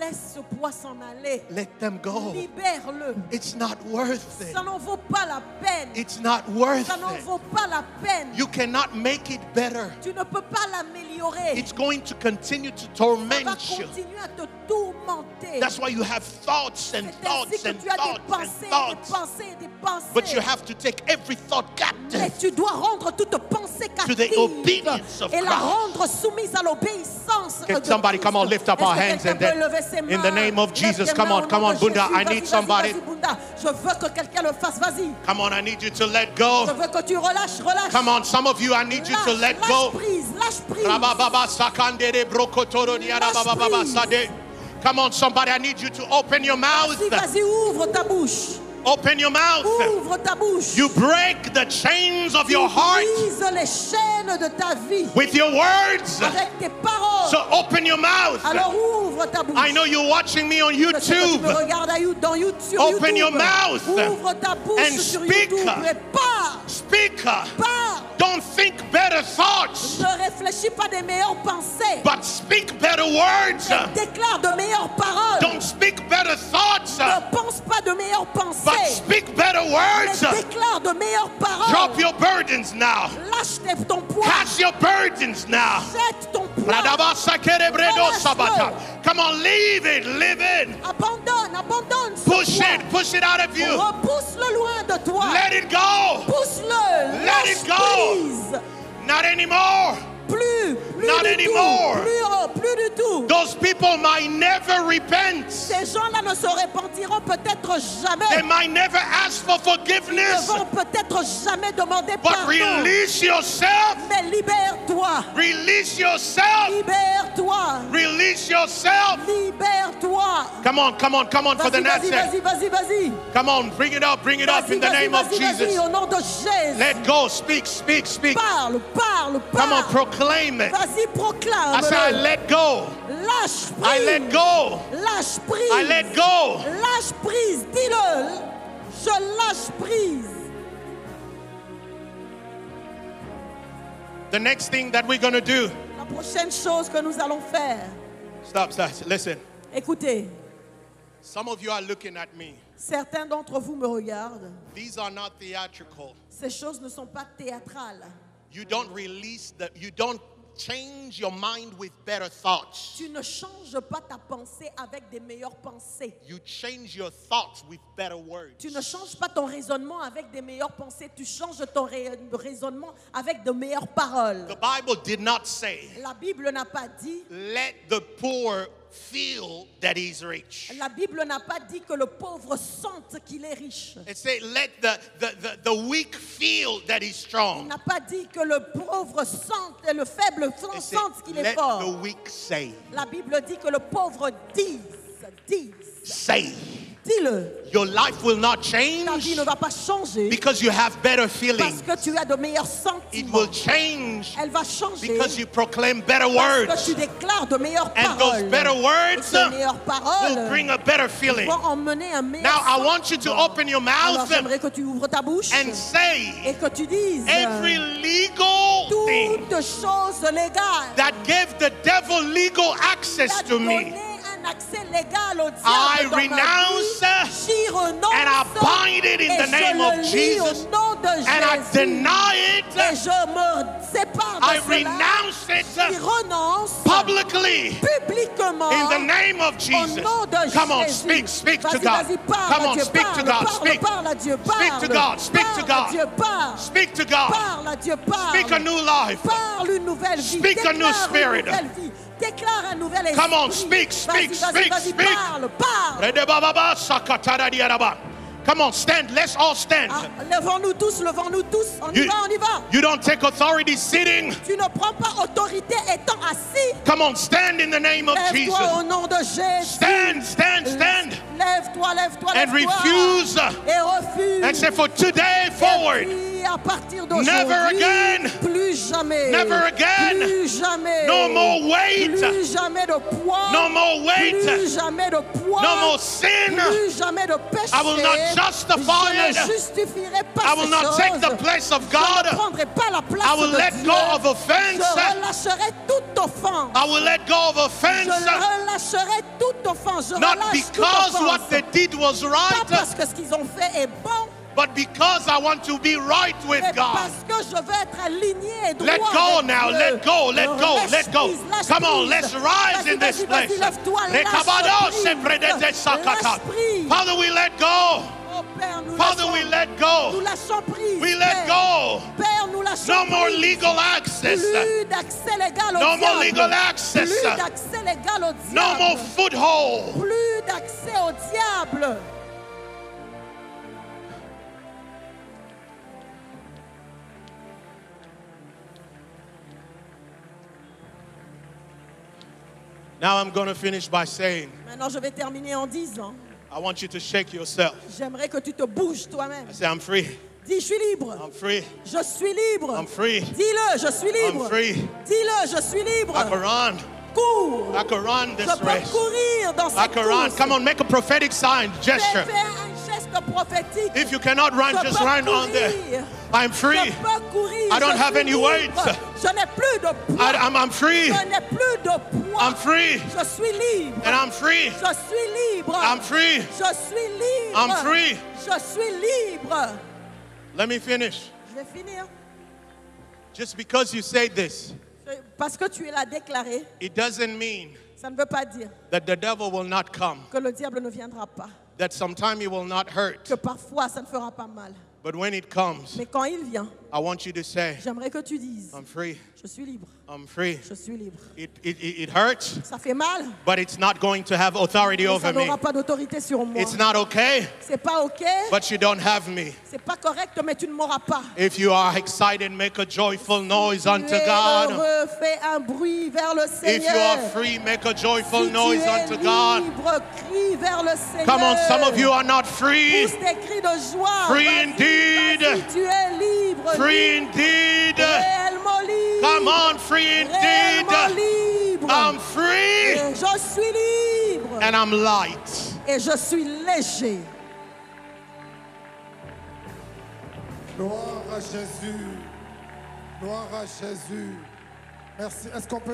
laisse ce poids s'en aller. Let them go. Libère-le. It's not worth it. Ça n'en vaut pas la peine. It's not worth Ça n'en it. vaut pas la peine. You cannot make it better. Tu ne peux pas l'améliorer. It's going to continue to Ça va torment you. continuer à te tourmenter. That's why you have thoughts and C'est ainsi thoughts que and tu as des thoughts and pensées, des thoughts. pensées, des pensées. But you have to take every thought Mais captive. tu dois rendre toute pensée To the captive obedience of et la Christ. rendre soumise à l'obéissance Can de somebody Christ. come on, lift up Est-ce our que hands quelqu'un and peut then lever ses in the mains? name of Lève Jesus, tes come mains on, au come nom on, de Bunda, Jésus. I Vas-y, need vas-y, somebody. vas-y, Bunda. Je veux que quelqu'un le fasse, vas-y. Come on, I need you to let Je go. veux que tu relâches, relâches. Come on, some of you, I need you to Lâche, let lâche go. prise, lâche prise. Rabababa sakandere brokotoro diarabababa sade. Come on, somebody, I need you to open your mouth. Vas-y, vas-y, ouvre ta bouche. Open your mouth. Ouvre ta bouche. You break the chains of your heart Brise les chaînes de ta vie with your words. avec tes paroles. So open your mouth. Alors ouvre ta bouche. I know you're watching me on Je sais que tu YouTube. me regardes dans YouTube, sur Open YouTube. your mouth Ouvre ta bouche and sur speak. YouTube et parle, Speak. parle. Don't think better thoughts, Ne réfléchis pas des meilleures pensées. but speak better words. Déclare de meilleures paroles. Don't speak better thoughts, Ne pense pas de meilleures but pensées. speak better Mais words. déclare de meilleures paroles. Drop your burdens now. Lâche ton poids. Cast your burdens now. Jette ton poids. Come on, leave it, live it. Abandonne, abandonne ce poids. Push it out of you. Repousse-le loin de toi. Let it go. Pousse-le. Let Lâche it go. prise. Not anymore. Plus Not du anymore. tout. Plus du tout. Those people might never repent. Ces gens-là ne se repentiront peut-être They jamais. might never ask for Ils ne forgiveness. vont peut-être jamais demander But pardon. release yourself. Mais libère-toi. Release yourself. Libère-toi. Release yourself. Libère-toi. Come on, come on, come on for the Vas-y, next vas-y, vas-y, vas-y. Come on, bring it up Vas-y, in the vas-y, name of vas-y, vas-y, Jesus. au nom de Jésus. Let go, speak, speak, speak. Parle, parle, Come on, parle. proclaim it. Vas-y, I proclame. say, I let go. Lâche prise. I let go. Lâche prise. I let go. Lâche prise. Dis-le. Je lâche prise. The next thing that we're going to do. La prochaine chose que nous allons faire. Stop. Listen. Écoutez, Some of you are looking at me. certains d'entre vous me regardent. These are not theatrical. Ces choses ne sont pas théâtrales. You don't change your mind with better thoughts. Tu ne changes pas ta pensée avec des meilleures pensées. You change your thoughts with better words. Tu ne changes pas ton raisonnement avec des meilleures pensées. Tu changes ton raisonnement avec de meilleures paroles. The Bible did not say, La Bible n'a pas dit, let the poor feel that he's rich. la Bible n'a pas dit que le pauvre sente qu'il est riche. It said, let the weak feel that he's Il strong. n'a pas dit que le pauvre sente et le faible It said, sente qu'il est let fort. the weak say. La Bible dit que le pauvre dise. Say. Dis-le. Your life will not Ta change vie ne va pas changer because you have better parce feelings. que tu as de meilleurs It sentiments. will change Elle va changer because you proclaim better parce que words. tu déclares de meilleures And those paroles. better Et words ces meilleures will paroles bring a better feeling. vont emmener un meilleur Now I sentiment. want you to open your Alors mouth j'aimerais que tu ouvres ta bouche and et say que tu dises every legal thing toute chose légale that gave the devil legal qui access a to me. donné un accès légal au I diable dans ma renounce vie. J'y renonce and I bind it in et the name je of le lis Jesus. au nom de and I Jésus. deny Et it. je me sépare de I cela. renounce Je it renonce publicly publiquement in the name of au Jesus. nom de Come on, Jésus. speak to Vas-y, God. vas-y, parle Come à on, Dieu, speak to God. Speak. parle à Dieu, parle. Speak to God. Speak to Parle à God. Dieu, parle. Speak to God. Parle à Dieu, parle. Speak a new life. Parle une nouvelle vie. Speak a new Déclare spirit. une nouvelle vie. Déclare un nouvel esprit. Come on, speak, speak, Vas-y, speak, vas-y, speak. parle. Come on, stand. Let's all stand. Ah, levons-nous tous. On y va. You don't take authority sitting. Tu ne prends pas autorité étant assis. Come on, stand in the name of Jesus. Lève-toi au nom de Jésus. Stand. Lève-toi. And refuse. Et refuse. And say, for today forward, Et à partir d'aujourd'hui, never again. Plus jamais. Never again. Plus jamais. No more weight. Plus jamais de poids. No more weight. Plus jamais de poids. No more sin. Plus jamais de péché. I will not justify Je it. ne justifierai pas I will ces not choses. take the place of Je God. ne prendrai pas la place I will de let Dieu. go of offense. Je relâcherai toute offense. I will let go of Je offense. relâcherai toute offense. Je Not relâche toute because offense. what they did was Pas right, parce que ce qu'ils ont fait est bon, but because I want to be right with mais God. parce que je veux être aligné et droit Let go avec now, Dieu. let go. Lâche Let go. prise, lâche Come on, prise. let's rise Vas-y, in this vas-y, place. vas-y, lève-toi, lâche Rekabado prise. sepredete sakata. Lâche prise. Father, we let go. Oh Père, nous Father, we lâchons. let Nous go. lâchons prise. We let Père. go. Père, nous lâchons No more prise. legal access. Plus d'accès légal au No more diable. legal access. Plus d'accès légal au diable. No more foothold. Plus d'accès au diable. Now I'm going to finish by saying, Maintenant, je vais terminer en disant, I want you to shake yourself. j'aimerais que tu te bouges toi-même. I say, I'm free. Dis, je suis libre. I'm free. Je suis libre. I'm free. Dis-le, je suis libre. I'm free. Dis-le, je suis libre. I can run. Cours. I can run Je this peux race. courir dans I cette can run. course. Come on, make a prophetic sign, gesture. Fais un geste prophétique. If you cannot run, Je just peux run on there. courir. I'm free. Je peux courir. I don't Je have suis any libre. weight. Je n'ai plus de poids. I'm free. Je n'ai plus de poids. I'm free. Je suis libre. And I'm free. Je suis libre. I'm free. Je suis libre. I'm free. Je suis libre. Let me finish. Je vais finir. Just because you say this, Parce que tu l'as déclaré, it doesn't mean ça ne veut pas dire that the devil will not come, que le diable ne viendra pas. that sometime he will not hurt. Que parfois ça ne fera pas mal. But when it comes, Mais quand il vient, I want you to say, j'aimerais que tu dises, I'm free. je suis libre. I'm free. Je suis libre. It hurts, Ça fait mal, but it's not going to have authority mais over ça me. n'aura pas d'autorité sur moi. It's not okay, C'est pas OK, but you don't have me. c'est pas correct, mais tu ne m'auras pas. If you are excited, make a joyful noise unto Tu es God. heureux, fais un bruit vers le If you are Seigneur. free, make a joyful Si noise tu es unto God. libre, crie vers le Seigneur. Come on, some of you are not free. Pousse des cris de joie. Free Vas-y, indeed. vas-y, tu es libre. Free libre, indeed. réellement libre. Come on, free Réellement indeed. libre. I'm free Et je suis libre. and I'm light. Et je suis léger. Gloire à Jésus. Gloire à Jésus. Merci. Est-ce qu'on peut